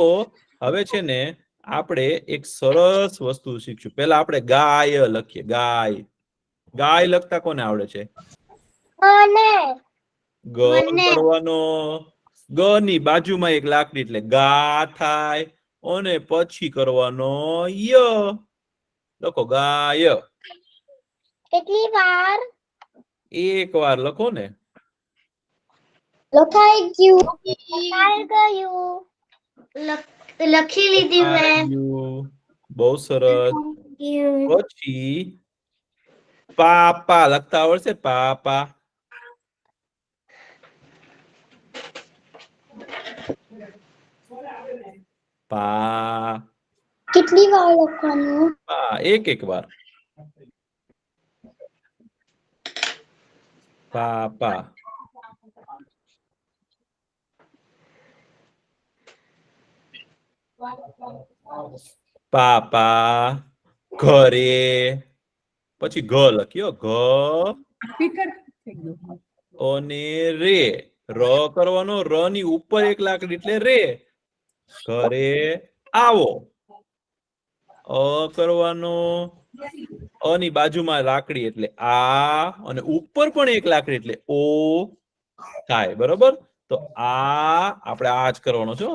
હવે છે ને આપણે એક સરસ વસ્તુ શીખશું. પહેલા આપણે ગાય લખીએ. ગાય. ગાય લખતા કોને આવડે છે? ગ કરવાનો, ગ ની બાજુમાં એક લાકડી એટલે ગા થાય, અને પછી કરવાનો ય. લખો ગાય.
કેટલી વાર
એક વાર લખો ને.
લખાઈ ગયું લખી લીધી મેં.
બહુ સરસ. પછી પાપા લખતા આવડશે? પાપા. પા.
કેટલી વાર લખવાનું?
એક વાર. પાપા. પાપા. ઘરે. પછી ઘ લખ્યો. ઘ અને રે. ર કરવાનો, ર ની ઉપર એક લાકડી એટલે રે. ઘરે આવો. અ કરવાનો, અ ની બાજુમાં લાકડી એટલે આ, અને ઉપર પણ એક લાકડી એટલે ઓ થાય. બરોબર? તો આપણે આ જ કરવાનો છે.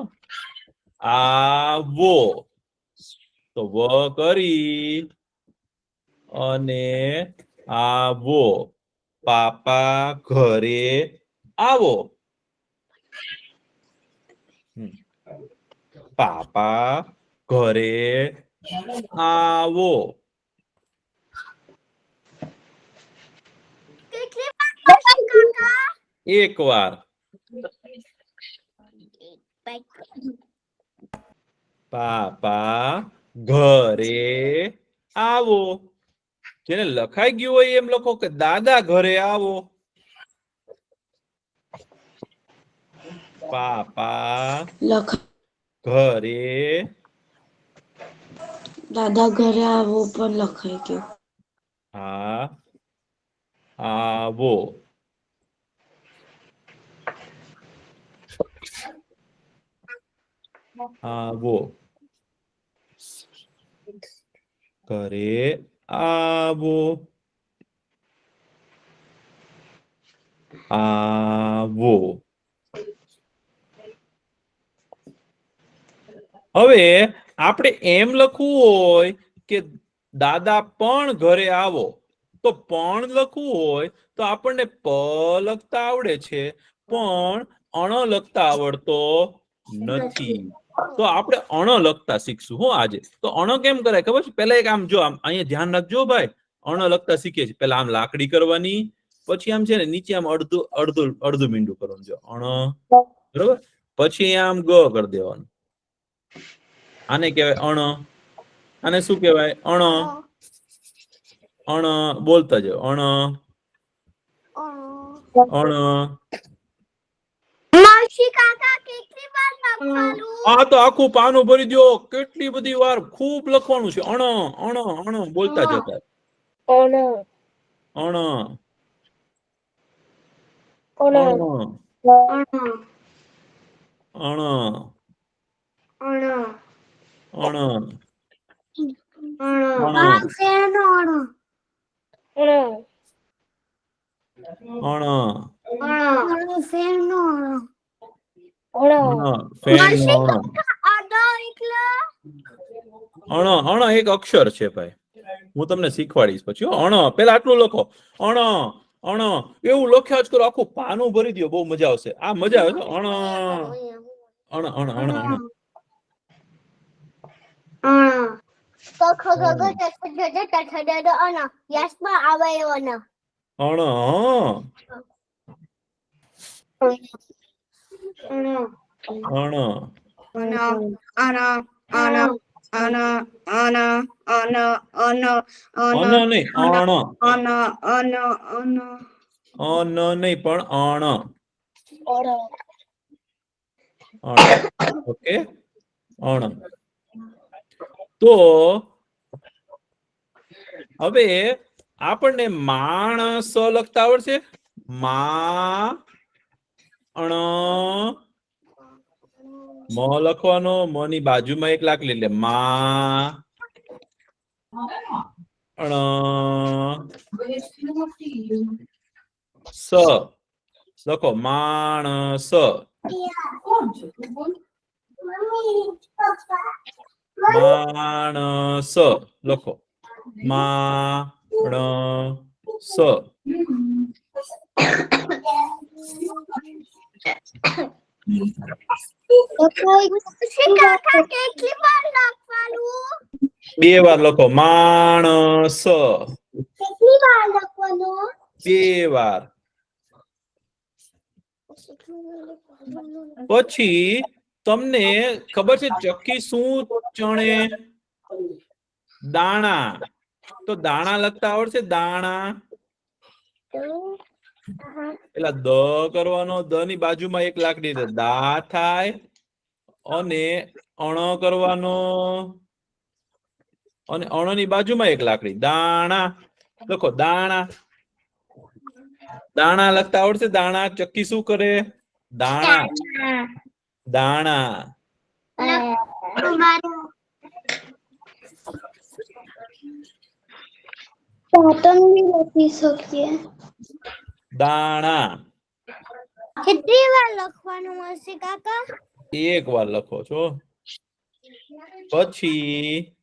આવો. તો વ કરી અને આવો. પાપા ઘરે આવો. પાપા ઘરે આવો. એક વાર. પાપા ઘરે આવો. જેને લખાઈ ગયું હોય એમ લખો કે દાદા ઘરે આવો. પાપા ઘરે
દાદા ઘરે આવો પણ લખાઈ ગયું.
હા, આવો. આવો. ઘરે આવો. આવો. હવે આપણે એમ લખવું હોય કે દાદા પણ ઘરે આવો, તો પણ લખવું હોય તો આપણને પ લખતા આવડે છે, પણ અણ લખતા આવડતો નથી. તો આપણે અણ લખતા શીખશું. હું આજે તો અણ કેમ કરાય ખબર છે? પેલા એક આમ જો, આમ અહીંયા ધ્યાન રાખજો ભાઈ. અણ લખતા શીખીએ છીએ. પેલા આમ લાકડી કરવાની, પછી આમ છે ને નીચે આમ અડધું મીંડું કરવાનું છે. અણ. બરોબર? પછી આમ ગ કરી દેવાનું. આને કહેવાય અણ. આને શું કહેવાય? અણ. અણ બોલતા જાઓ. અણ. અણ. આ તો આખું પાનું ભરી દો. કેટલી બધી વાર ખૂબ લખવાનું છે. અણ. અણ. અણ બોલતા જતા. અણ. અણ. અણ. અણ. અણ. અણ એક અક્ષર છે ભાઈ. હું તમને શીખવાડીશ પછી. અણ પેલા આટલું લખો. અણ. અણ એવું લખ્યા જ કરો. આખું પાનું ભરી દો. બહુ મજા આવશે. આ મજા આવે. અણ. અણ. અણ. અણ. અણ. ઓકે, અણ. તો હવે આપણને માણસ લખતા આવડશે? મ લખવાનો, મ ની બાજુમાં એક લાખ એટલે સ લખો, માણસ. માણસ લખો, માણસ.
કાકા કેટલી વાર લખવાનું?
2 વાર લખો, માણસ.
કેટલી વાર લખવાનું?
2 વાર. પછી તમને ખબર છે ચક્કી શું ચણે? દાણા. તો દાણા લખતા આવડશે? દાણા. પેલા દ કરવાનો, દ ની બાજુમાં એક લાકડી દા થાય, અને અણ કરવાનો, અને અણ ની બાજુમાં એક લાકડી, દાણા લખો, દાણા. દાણા લખતા આવડશે? દાણા. ચક્કી શું કરે? દાણા. દાણા.
પેટર્ન બી લખી શકીએ.
દાણા.
કેટલી વાર લખવાનું હશે કાકા?
1 વાર લખો છો. પછી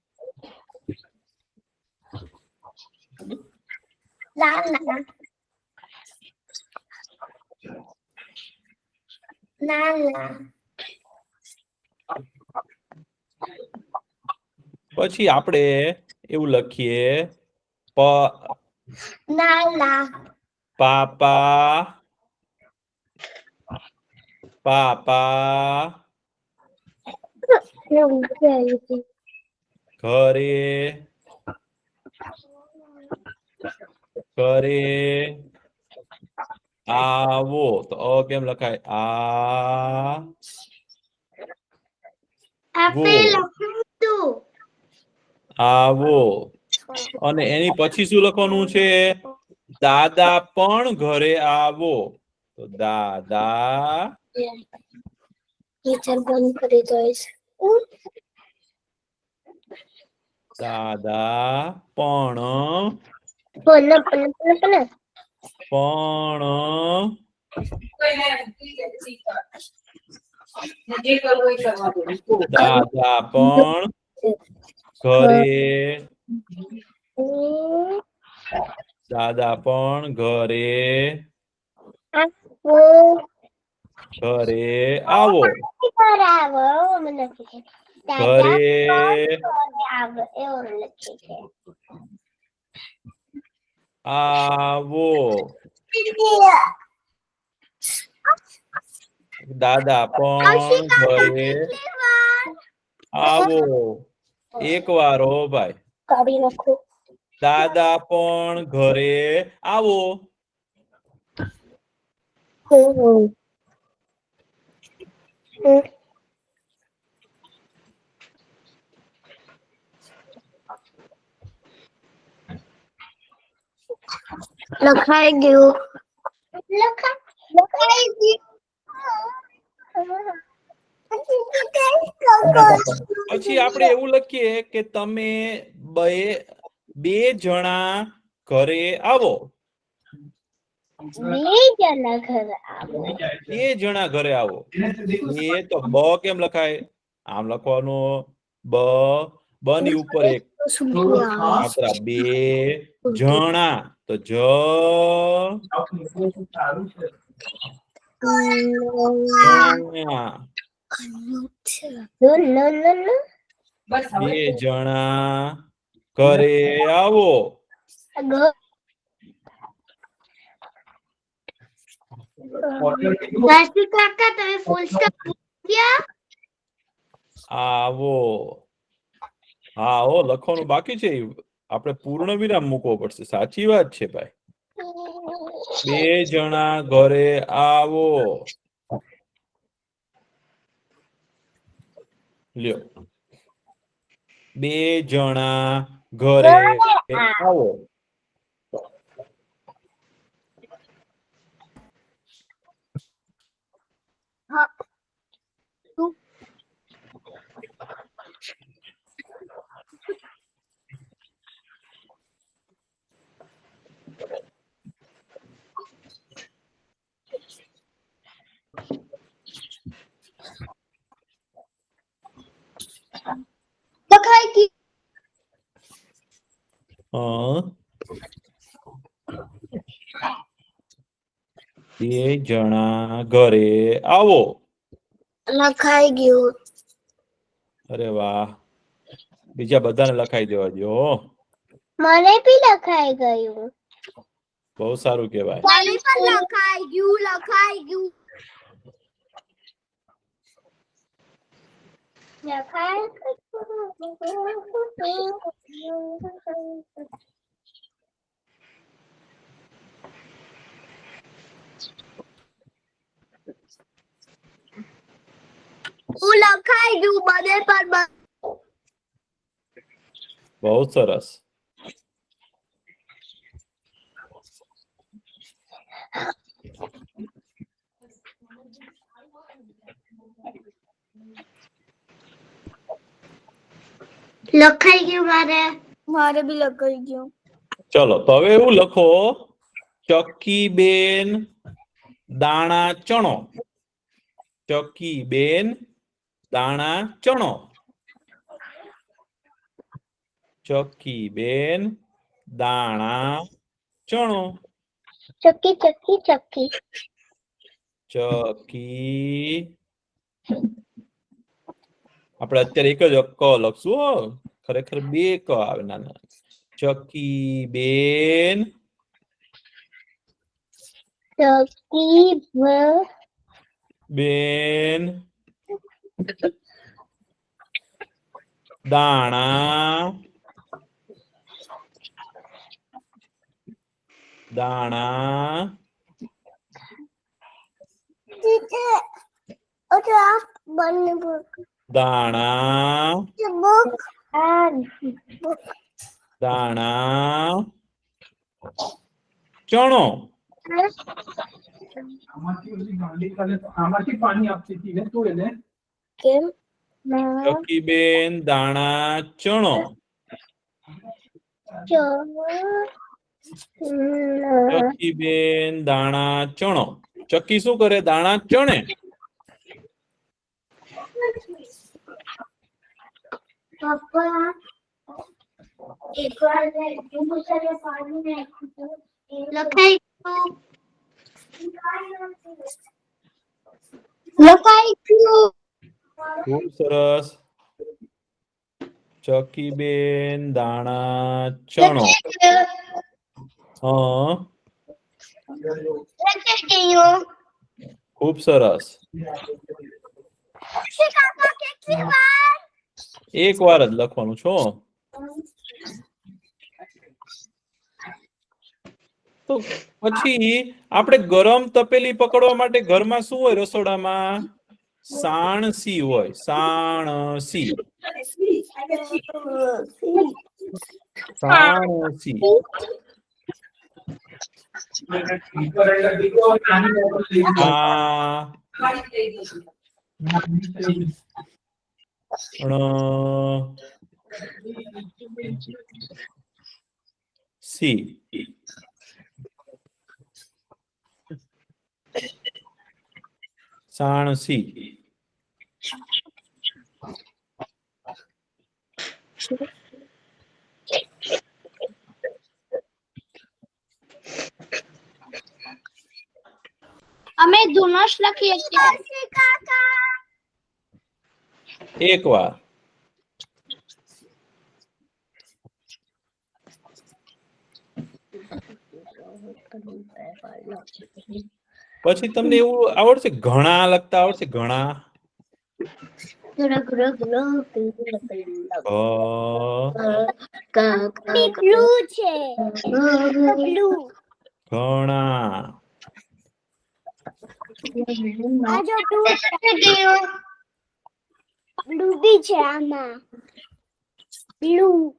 પછી આપણે એવું લખીએ, પાપા. પાપા. ઘરે. ઘરે આવો. તો કેમ લખાય? આવો. અને એની પછી શું લખવાનું છે? દાદા પણ ઘરે આવો. તો દાદા.
બંધ કરી દઈશ.
દાદા પણ. દાદા પણ ઘરે. દાદા પણ ઘરે. ઘરે આવો. ઘરે આવો. દાદા પણ ઘરે આવો. 1 વાર હો ભાઈ.
કાઢી નાખો.
દાદા પણ ઘરે આવો.
લખાઈ ગયું. લખાઈ
પછી આપણે એવું લખીએ કે તમે 2 જણા ઘરે આવો.
2 જણા ઘરે આવો.
2 જણા ઘરે આવો. એ તો બ કેમ લખાય? આમ લખવાનું, બ ની ઉપર એક માત્રા, 2 જણા. તો જ. બે જણા ઘરે આવો.
કાકા તમે ફૂલ સ્ટોપ મૂક્યા?
આવો. હા હો, લખવાનું બાકી છે. આપણે પૂર્ણ વિરામ મૂકવો પડશે. સાચી વાત છે ભાઈ. 2 જણા ઘરે આવો. લ્યો 2 જણા ઘરે આવો.
લખાઈ ગયું.
હા 2 જણા ઘરે આવો.
લખાઈ ગયું.
અરે વાહ, બીજા બધાને લખાઈ દેવા દો.
મને બી લખાઈ ગયું.
બહુ સારું કહેવાય.
મને પણ લખાઈ ગયું. લખાઈ. હું લખાઈ ગયું મને પણ.
બહુ સરસ.
લખાઈ ગયું મારે બી લખાઈ ગયું.
ચલો તો હવે એવું લખો, ચક્કીબેન દાણા ચણો. ચક્કીબેન દાણા ચણો. ચક્કીબેન દાણા ચણો.
ચક્કી ચક્કી ચક્કી.
ચક્કી આપણે અત્યારે એક જ ક લખશું હો, ખરેખર 2 ક આવે નાના. ચક્કીબેન
ચક્કી
બેન દાણા દાણા દાણા દાણા ચણો.
આમાંથી પાણી આપતી હતી ને તું એને
કેમ?
ચક્કીબેન દાણા ચણો. ચક્કીબેન દાણા ચણો. ચક્કી શું કરે? દાણા ચણે.
પપ્પા એકવાર પાણી નાખ્યું લખાઈ ગયું.
ખૂબ સરસ. ચક્કીબેન દાણા ચણો. હા ખૂબ સરસ. એક વાર જ લખવાનું છો. તો પછી આપણે ગરમ તપેલી પકડવા માટે ઘરમાં શું હોય? રસોડામાં સાણસી હોય. સાણસી. સાણસી. સી સાણસી.
અમે ધુનોશ લખીએ છીએ.
એક વાર. પછી તમને એવું આવડશે, ઘણા લખતા આવડશે? ઘણા. ઘણા.
બ્લુ બી છે આમાં બ્લુ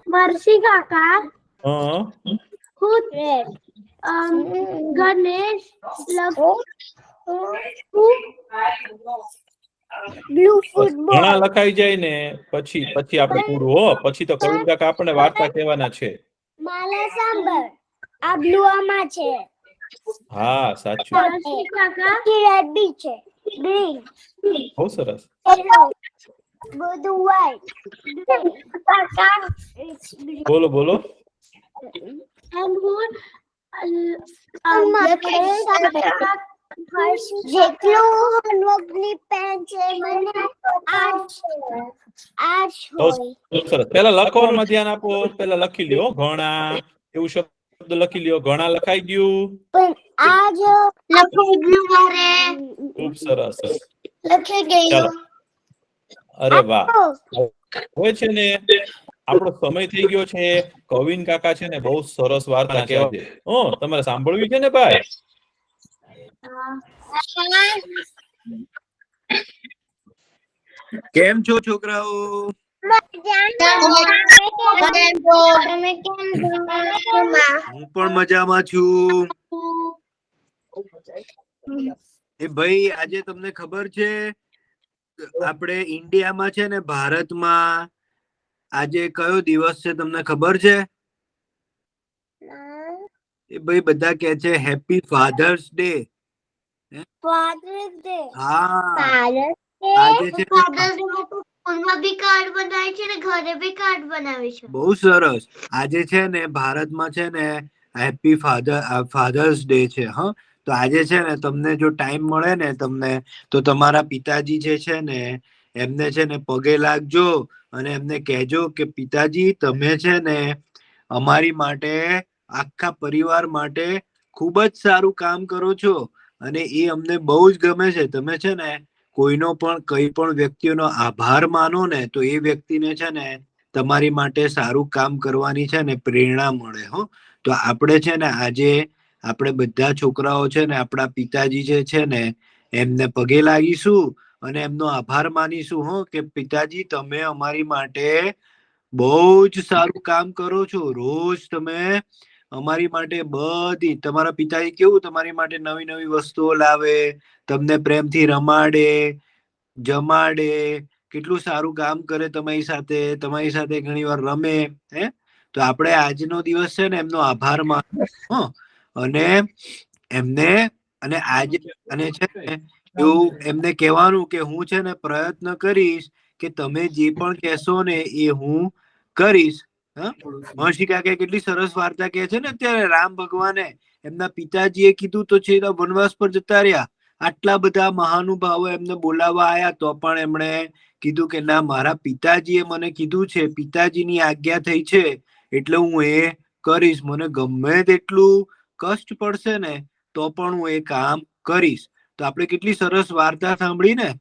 વર્ષી કાકા
હા
ખુદ
રેડ
ગણેશ
બ્લુ
બસ
ફૂટબોલ
ઘણા લખાઈ જાય ને પછી આપણે પૂરું હો. પછી તો કવિન કાકા આપણને વાર્તા કહેવાના છે.
માલા સાંભળ આ બ્લુ આમાં છે
હા સાચું,
વર્ષી કાકા
રેડ બી છે ગ્રીન
બહુ સરસ.
યેલો બધું white
કાકા
it's blue
બોલો બોલો.
and હું
જેટલું હોમવર્કની પેન છે મને આજ
બહુ
હોય
સરસ. પેલા લખવામાં ધ્યાન આપો. પેલા લખી લ્યો ઘણા એવું શબ્દ લખી લ્યો. ઘણા લખાઈ ગયું.
પણ આજ
લખાઈ ગયું મારે
ખૂબ સરસ.
લખી
ચાલો.
ગયું
અરે વાહ. હવે છે ને આપણો સમય થઈ ગયો છે. કવિન કાકા છે ને બહુ સરસ વાર્તા કહેવા છે. તમારે સાંભળવી છે ને ભાઈ?
કેમ છો છોકરાઓ?
તમે કેમ છો?
હું પણ મજામાં છું. એ ભાઈ આજે તમને ખબર છે આપણે ઇન્ડિયામાં છે ને ભારતમાં આજે કયો દિવસ છે તમને ખબર છે? એ ભાઈ બધા કહે છે happy Father's Day.
Father's Day
હા આજે છે
સ્કૂલમાં બી કાર્ડ બનાવે છે ને ઘરે બી કાર્ડ બનાવે છે.
બહુ સરસ. આજે છે ને ભારતમાં છે ને હેપી ફાધર્સ ડે છે. હા, તો આજે છે ને તમને જો ટાઈમ મળે ને તમને તો તમારા પિતાજી જે છે ને એમને છે ને પગે લાગજો અને એમને કહેજો કે પિતાજી તમે છે ને અમારી માટે આખા પરિવાર માટે ખૂબ જ સારું કામ કરો છો અને એ અમને બહુ જ ગમે છે. તમે છે ને કોઈનો પણ કઈ પણ વ્યક્તિનો આભાર માનો ને તો એ વ્યક્તિને છે ને તમારી માટે સારું કામ કરવાની છે ને પ્રેરણા મળે. હો, તો આપણે છે ને આજે આપણે બધા છોકરાઓ છે ને આપણા પિતાજી જે છે ને એમને પગે લાગીશું અને એમનો આભાર માનીશું. હો કે પિતાજી તમે અમારી માટે બહુ જ સારું કામ કરો છો. રોજ તમે અમારી માટે બધી તમારા પિતાજી કેવું તમારી માટે નવી નવી વસ્તુઓ લાવે, તમને પ્રેમથી રમાડે, જમાડે, કેટલું સારું કામ કરે તમારી સાથે ઘણી વાર રમે. હે, તો આપણે આજનો દિવસ છે ને એમનો આભાર માનો અને એમને અને આજે અને છે ને એવું એમને કહેવાનું કે હું છે ને પ્રયત્ન કરીશ કે તમે જે પણ કહેશો ને એ હું કરીશ. મહર્ષિ કાકા કેટલી સરસ વાર્તા કહે છે ને અત્યારે રામ ભગવાને એમના પિતાજીએ કીધું તો છે વનવાસ પર જતા રહ્યા. આટલા બધા મહાનુભાવો એમને બોલાવવા આવ્યા તો પણ એમણે કીધું કે ના, મારા પિતાજીએ મને કીધું છે, પિતાજીની આજ્ઞા થઈ છે એટલે હું એ કરીશ. મને ગમે તેટલું કષ્ટ પડશે ને તો પણ હું એ કામ કરીશ. તો આપણે કેટલી સરસ વાર્તા સાંભળી ને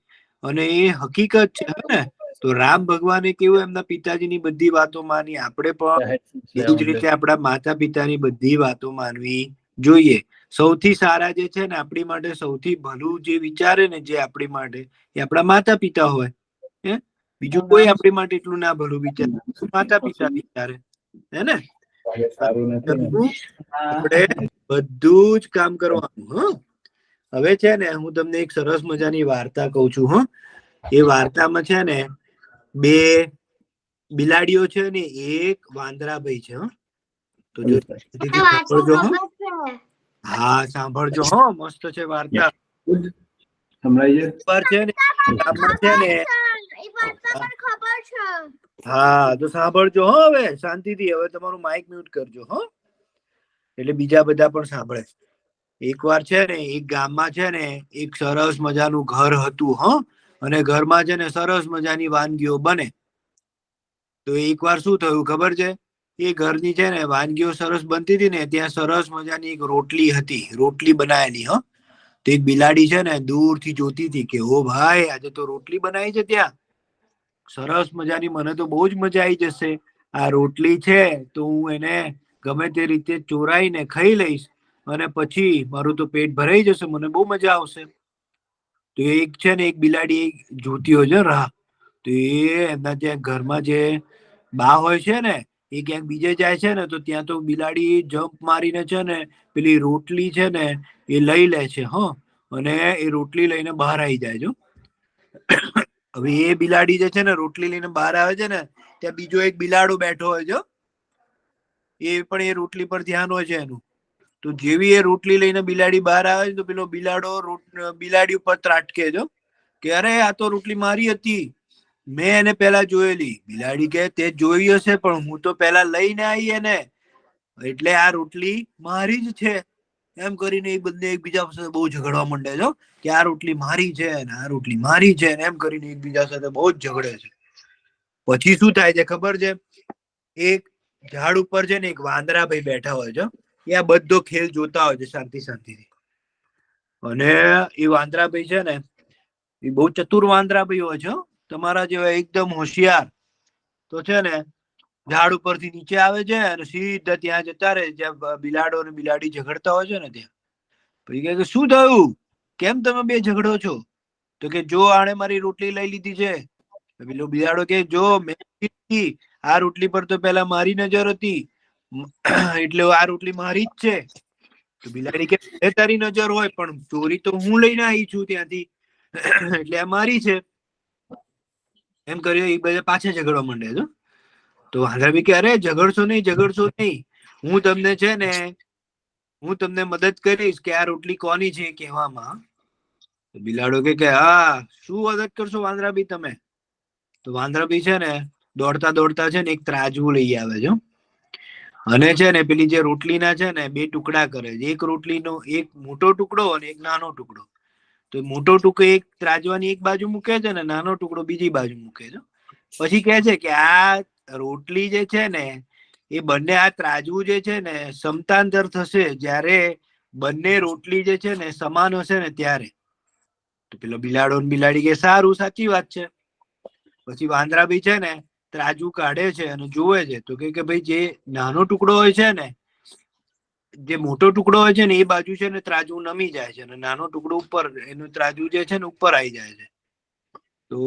અને એ હકીકત છે ને. તો રામ ભગવાને કેવું એમના પિતાજીની બધી વાતો માની. આપણે પણ એવી જ રીતે આપણા માતા પિતાની બધી વાતો માનવી જોઈએ. સૌથી સારા જે છે ને આપણી માટે સૌથી ભલું જે વિચારે ને જે આપણી માટે એ આપણા માતા પિતા હોય. બીજું કોઈ આપણી માટે એટલું ના ભલું વિચારે, માતા પિતા વિચારે. હે ને? આપણે બધું જ કામ કરવાનું. હવે છે ને હું તમને એક સરસ મજાની વાર્તા કઉ છું. એ વાર્તામાં છે ને બે બિલાડીઓ છે ને એક વાંદરાભાઈ છે. તો જો સાંભળજો. હા સાંભળજો. મસ્ત છે વાર્તા. છે ને ગામમાં છે ને હા તો સાંભળજો. હવે શાંતિથી. હવે તમારું માઇક મ્યુટ કરજો. એટલે બીજા બધા પણ સાંભળે. એક વાર છે ને એક ગામમાં છે ને એક સરસ મજાનું ઘર હતું. અને ઘરમાં છે ને સરસ મજાની વાનગીઓ બને. તો એક વાર શું થયું ખબર છે? એ ઘરની છે ને વાનગીઓ સરસ બનતી હતી ને ત્યાં સરસ મજાની એક રોટલી હતી. રોટલી બનાવેલી. તો એક બિલાડી છે ને દૂર થી જોતી હતી કે ઓ ભાઈ, આજે તો રોટલી બનાવી છે ત્યાં. સરસ મજાની. મને તો બહુ જ મજા આવી જશે. આ રોટલી છે તો હું એને ગમે તે રીતે ચોરાઈને ખાઈ લઈશ અને પછી મારું તો પેટ ભરાઈ જશે. મને બહુ મજા આવશે. તો એક છે ને એક બિલાડી જોતી હોય છે રાહ. તો એ એમના ત્યાં ઘરમાં જે બા હોય છે ને એ ક્યાંક બીજે જાય છે ને તો ત્યાં તો બિલાડી જમ્પ મારીને છે ને પેલી રોટલી છે ને એ લઈ લે છે. અને એ રોટલી લઈને બહાર આવી જાય છે. હવે એ બિલાડી જે છે ને રોટલી લઈને બહાર આવે છે ને ત્યાં બીજો એક બિલાડો બેઠો હોય છે. એ પણ એ રોટલી પર ધ્યાન હોય છે એનું. તો જેવી એ રોટલી લઈને બિલાડી બહાર આવે છે તો પેલો બિલાડો બિલાડી ઉપર ત્રાટકે છે કે અરે આ તો રોટલી મારી હતી, મેં એને પેલા જોયેલી. બિલાડી કે તે જોઈ હશે પણ હું તો પેલા લઈને આવી એને, એટલે આ રોટલી મારી જ છે. એમ કરીને એ બંને એકબીજા સાથે બહુ ઝઘડવા માંડે છે કે આ રોટલી મારી છે ને આ રોટલી મારી છે ને એમ કરીને એકબીજા સાથે બહુ જ ઝઘડે છે. પછી શું થાય છે ખબર છે? એક ઝાડ ઉપર છે ને એક વાંદરા ભાઈ બેઠા હોય છે. એ આ બધો ખેલ જોતા હોય છે શાંતિથી. અને એ વાંદરા ભાઈ છે ને એ બહુ ચતુર વાંદરા ભાઈ હોય છે. તમારા જેવા એકદમ હોશિયાર. તો છે ને ઝાડ ઉપરથી નીચે આવે છે અને સીધા ત્યાં જતા રહે જ્યાં બિલાડો અને બિલાડી ઝઘડતા હોય છે ને ત્યાં. પછી કહે કે શું થયું, કેમ તમે બે ઝઘડો છો? તો કે જો આણે મારી રોટલી લઈ લીધી છે. પેલો બિલાડો કે જો મેં આ રોટલી પર તો પેલા મારી નજર હતી એટલે આ રોટલી મારી જ છે. તો બિલાડી કે તારી નજર હોય પણ ચોરી તો હું લઈને આવી છું ત્યાંથી એટલે આ મારી છે. એમ કર્યો એ બધા પાછા ઝઘડવા માંડે છે. તો વાંદરાભાઈ કે અરે ઝઘડશો નહીં, હું તમને મદદ કરીશ કે આ રોટલી કોની છે કહેવામાં. બિલાડો કે હા શું મદદ કરશો વાંદરાભાઈ તમે? તો વાંદરાભાઈ છે ને દોડતા છે ને એક ત્રાજવું લઈ આવે છે અને છે ને પેલી જે રોટલીના છે ને બે ટુકડા કરે છે. એક રોટલીનો એક મોટો ટુકડો અને એક નાનો ટુકડો. તો મોટો ટુકડો એક ત્રાજવાની એક બાજુ મૂકે છે ને નાનો ટુકડો બીજી બાજુ મૂકે છે. પછી કહે છે કે આ રોટલી જે છે ને એ બંને આ ત્રાજવું જે છે ને સમતાંતર થશે જ્યારે બંને રોટલી જે છે ને સમાન હશે ને ત્યારે. તો પેલો બિલાડો ને બિલાડી કે સારું, સાચી વાત છે. પછી વાંદરાભાઈ છે ને ત્રાજવું કાઢે છે અને જોવે છે તો કે ભાઈ જે નાનો ટુકડો હોય છે ને, જે મોટો ટુકડો હોય છે ને એ બાજુ છે ને ત્રાજવું નમી જાય છે અને નાનો ટુકડો ઉપર, એનું ત્રાજવું જે છે ને ઉપર આવી જાય છે. તો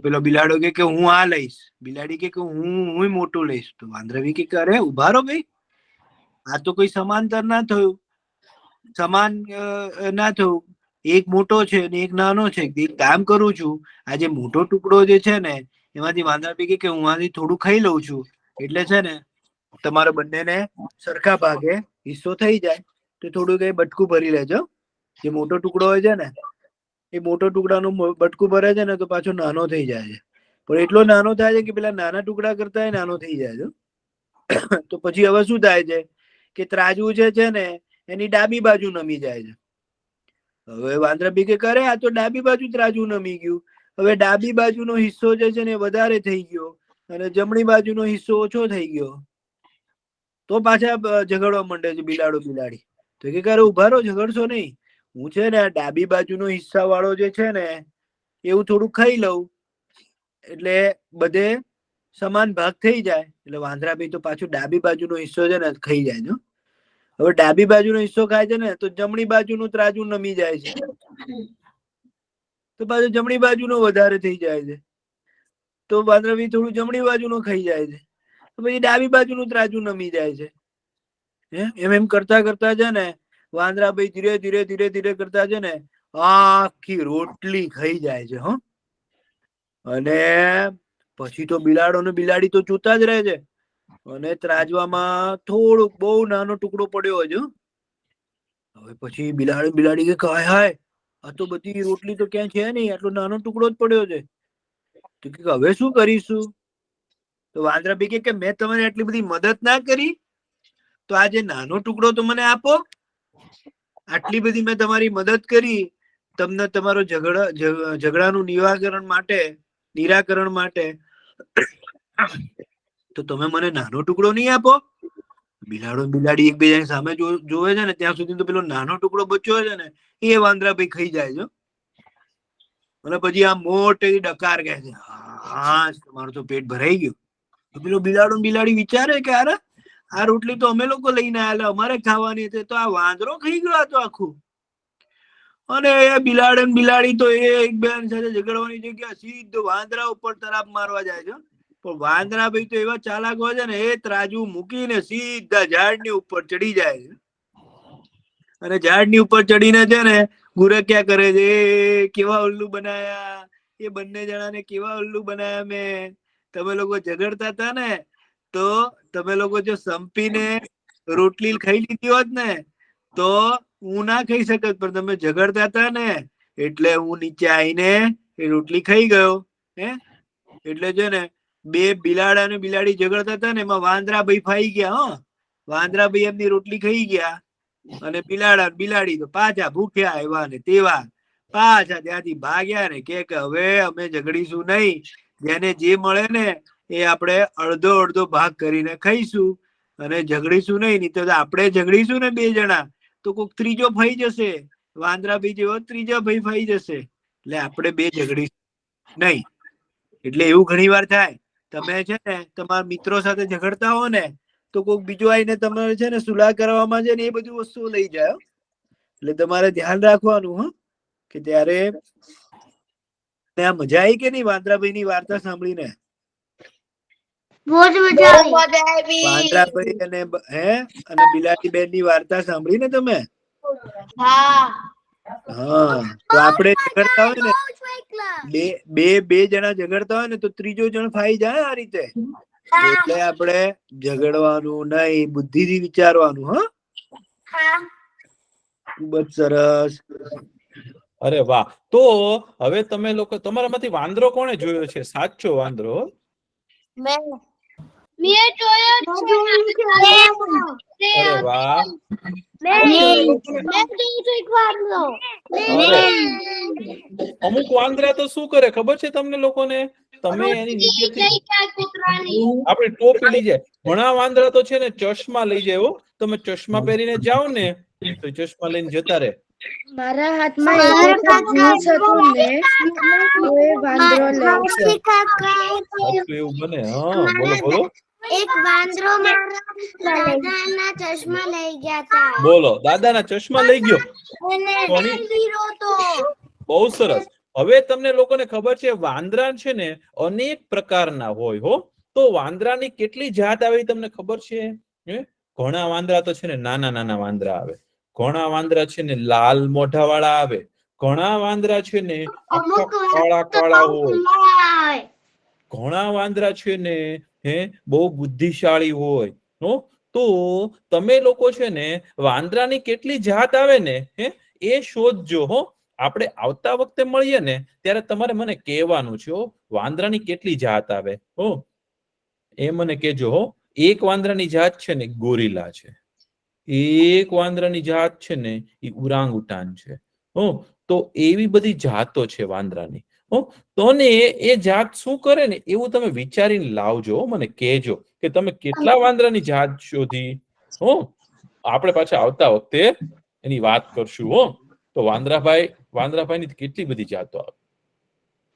પેલો બિલાડો કે હું આ લઈશ. બિલાડી કે હું મોટું લઈશ. તો વાંદરાભાઈ કે અરે ઉભા રહો ભાઈ, આ તો કોઈ સમાંતર ના થયું, સમાન ના થયું. એક મોટો છે ને એક નાનો છે. એક કામ કરું છું, આ જે મોટો ટુકડો જે છે ને એમાંથી વાંદરાભાઈ કે હું આથી થોડું ખાઈ લઉં છું એટલે છે ને તમારા બંનેને સરખા ભાગે હિસ્સો થઈ જાય. તો થોડું કઈ બટકું ભરી લેજો. જે મોટો ટુકડો હોય છે ને એ મોટો ટુકડાનું બટકું ભરે છે ને તો પાછો નાનો થઈ જાય છે. પણ એટલો નાનો થાય છે કે પેલા નાના ટુકડા કરતા નાનો થઈ જાય છે. તો પછી હવે શું થાય છે કે ત્રાજવું જે છે ને એની ડાબી બાજુ નમી જાય છે. હવે વાંદરાભાઈ કે કરે આ તો ડાબી બાજુ ત્રાજવું નમી ગયું. હવે ડાબી બાજુનો હિસ્સો જે છે ને વધારે થઈ ગયો અને જમણી બાજુનો હિસ્સો ઓછો થઈ ગયો. તો પાછા ઝઘડવા માંડે છે બિલાડો બિલાડી. તો કે કરે ઉભા રહો, ઝઘડશો નહીં. હું છે ને આ ડાબી બાજુનો હિસ્સા વાળો જે છે ને એવું થોડું ખાઈ લઉં એટલે બધે સમાન ભાગ થઈ જાય. એટલે વાંદરાભાઈ તો પાછું ડાબી બાજુનો હિસ્સો છે ને ખાઈ જાય છે. હવે ડાબી બાજુનો હિસ્સો ખાય છે ને તો જમણી બાજુનું ત્રાજવું નમી જાય છે. તો પાછું જમણી બાજુનો વધારે થઈ જાય છે. તો વાંદરાભાઈ થોડું જમણી બાજુનો ખાઈ જાય છે. તો પછી ડાબી બાજુનું ત્રાજવું નમી જાય છે. એમ કરતા છે ને વાંદરાભાઈ ધીરે કરતા છે ને આખી રોટલી ખાઈ જાય છે. અને પછી તો બિલાડો ને બિલાડી તો જોતા જ રહે છે અને ત્રાજવામાં થોડુંક બહુ નાનો ટુકડો પડ્યો હોય છે. હવે પછી બિલાડી કે હાય આ તો બધી રોટલી તો ક્યાં છે નહીં, આટલો નાનો ટુકડો જ પડ્યો છે. તો કે હવે શું કરીશું? તો વાંદરાભાઈ કે મેં તમને આટલી બધી મદદ ના કરી તો આ જે નાનો ટુકડો તો મને આપો. આટલી બધી મેં તમારી મદદ કરી, તમને તમારો ઝઘડાનું નિરાકરણ માટે તો તમે મને નાનો ટુકડો નહીં આપો? બિલાડો બિલાડી એકબીજાની સામે જોવે છે ને ત્યાં સુધી તો પેલો નાનો ટુકડો બચ્યો છે ને એ વાંદરાભાઈ ખાઈ જાય છે. અને પછી આ મોટી ડકાર કહે છે હા તમારું તો પેટ ભરાઈ ગયું. તો પેલો બિલાડો બિલાડી વિચારે કે અરે આ રોટલી તો અમે લોકો લઈને આવેલા, અમારે ખાવાની હતી, તો આ વાંદરો ખાઈ ગયો આ તો આખું. અને એ બિલાડી તો એ એકબીજા સાથે ઝઘડવાની જગ્યા સીધો વાંદરા ઉપર તરાપ મારવા જાય છે. પણ વાંદરા ભાઈ તો એવા ચાલાક હોય છે ને, એ ત્રાજુ મૂકીને સીધા ઝાડની ઉપર ચડી જાય છે. અને ઝાડની ઉપર ચડીને છે ને ગુરક્યા કરે છે, એ કેવા ઉલ્લુ બનાયા, એ બંને જણાને કેવા ઉલ્લુ બનાયા મેં. તમે લોકો ઝઘડતા હતા ને, તો તમે લોકો જો સંપીને રોટલી ખાઈ લીધી હોત ને તો હું ના ખાઈ શકત, પણ તમે ઝઘડતા હતા ને એટલે હું નીચે આવીને એ રોટલી ખાઈ ગયો. એટલે છે ને બે બિલાડા અને બિલાડી ઝઘડતા હતા ને, એમાં વાંદરા ભાઈ ફાઈ ગયા. વાંદરા ભાઈ એમની રોટલી ખાઈ ગયા અને બિલાડી તો પાછા ભૂખ્યા આવ્યા ને તેવા પાછા ત્યાંથી ભાગ્યા ને કે હવે અમે ઝઘડીશું નહીં, જેને જે મળે ને એ આપણે અડધો અડધો ભાગ કરીને ખાઈશું અને ઝઘડીશું નહીં. તો આપણે ઝઘડીશું ને બે જણા તો કોઈક ત્રીજો ફાઈ જશે, વાંદરા ભાઈ જેવો ત્રીજો ભાઈ ફાઈ જશે. એટલે આપણે બે ઝઘડીશું નહીં. એટલે એવું ઘણી વાર થાય, તમે છે ને તમારા મિત્રો સાથે ઝઘડતા હો ને તો કોઈક બીજો આવીને તમારે છે ને સુલાહ કરવામાં છે ને એ બધી વસ્તુઓ લઈ જાય. એટલે તમારે ધ્યાન રાખવાનું કે ત્યારે મજા આવી કે નહીં વાંદરાભાઈ ની વાર્તા સાંભળીને? વાંદરાભાઈ અને અને બિલાડી બેન ની વાર્તા સાંભળી ને તમે? તો આપણે ઝઘડતા હોય ને બે જણા ઝઘડતા હોય ને તો ત્રીજો જણ ફાઈ જાય આ રીતે. એટલે આપણે ઝઘડવાનું નહીં, બુદ્ધિથી વિચારવાનું. ખૂબ જ સરસ.
અરે વાહ. તો હવે તમે લોકો તમારામાંથી વાંદરો કોણે જોયો છે? સાચો વાંદરો? અરે વાહ. અમુક વાંદરા તો શું કરે ખબર છે તમને લોકોને? તમે એની નીચેથી આપણી ટોપી લઈ જાય. ઘણા વાંદરા તો છે ને ચશ્મા લઈ જાય. તમે ચશ્મા પહેરીને જાઓ ને તો ચશ્મા લઈને જતા રહે.
મારા હાથમાં જ્યુસ હતું ને એ વાંદરો લઈ ગયો.
એવું બને? બોલો બોલો.
એક વાંદરો મારા દાદાના ચશ્મા લઈ ગયા હતા.
બોલો, દાદાના ચશ્મા લઈ ગયો. બહુ સરસ. હવે તમને લોકોને ખબર છે વાંદરા છે ને અનેક પ્રકારના હોય. તો વાંદરાની કેટલી જાત આવે તમને ખબર છે? ઘણા વાંદરા તો છે ને નાના નાના વાંદરા આવે, ઘણા વાંદરા છે ને લાલ મોઢા વાળા આવે, ઘણા વાંદરા છે ને કાળા કાળા હોય, ઘણા વાંદરા છે ને બહુ બુદ્ધિશાળી હોય. તો તમે લોકો છે ને વાંદરાની કેટલી જાત આવે ને એ શોધજો. આપણે આવતા વખતે મળીએ ને ત્યારે તમારે મને કહેવાનું છે વાંદરાની કેટલી જાત આવે. એ મને કહેજો. એક વાંદરાની જાત છે ને ગોરીલા છે, એક વાંદરાની જાત છે ને એ ઉરાંગ ઉટાન છે. તો એવી બધી જાતો છે વાંદરાની. તો ને એ જાત શું કરે ને એવું તમે વિચારીને લાવજો, મને કહેજો કે તમે કેટલા વાંદરાની જાત શોધી. આપણે પાછા આવતા વખતે એની વાત કરશું. તો વાંદરાભાઈ ની કેટલી બધી જાતો આવે.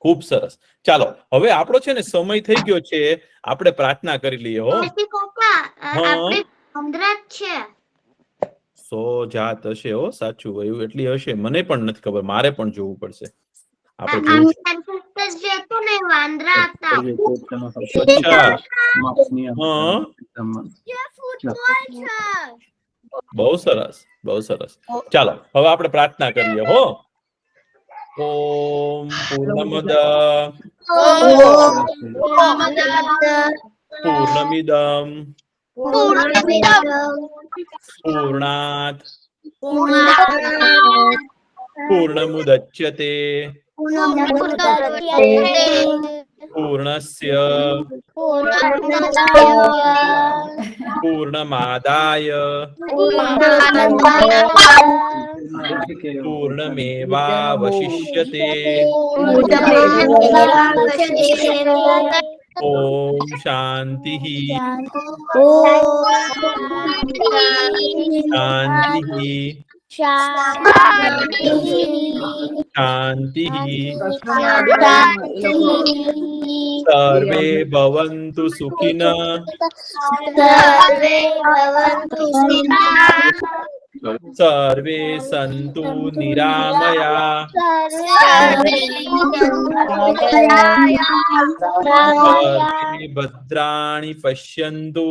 ખૂબ સરસ. ચાલો હવે આપણો છે ને સમય થઈ ગયો છે, આપણે પ્રાર્થના કરી લઈએ. 100 જાત હશે. સાચું એવું એટલી હશે, મને પણ નથી ખબર, મારે પણ જોવું પડશે. બહુ સરસ, બહુ સરસ. ચાલો હવે આપણે પ્રાર્થના કરીએ. ઓમ પૂર્ણમદ પૂર્ણમિદમ પૂર્ણાત પૂર્ણમુદચ્યતે પૂર્ણસ્ય પૂર્ણમાદાય પૂર્ણમેવાવશિષ્યતે. ઓમ શાંતિ શાંતિ શાંતિ. સર્વે ભવन्तु સુખિનઃ સર્વે સંતુ નિરામયા સર્વે ભદ્રાણિ પશ્યन्तु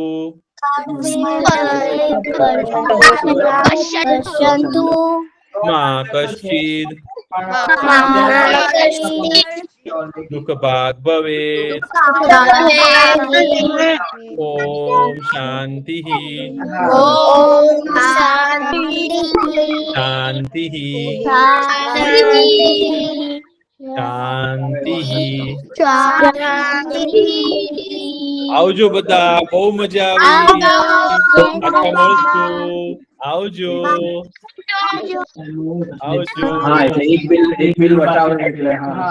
મા કશ્ચિદ દુઃખભાગ ભવેत् ઓમ શાંતિ શાંતિ શાંતિ આવજો બધા, બહુ મજા આવી. પાછા મળશું. આવજો આવજો.
હા એટલે એક બિલ બતાવે એટલે હા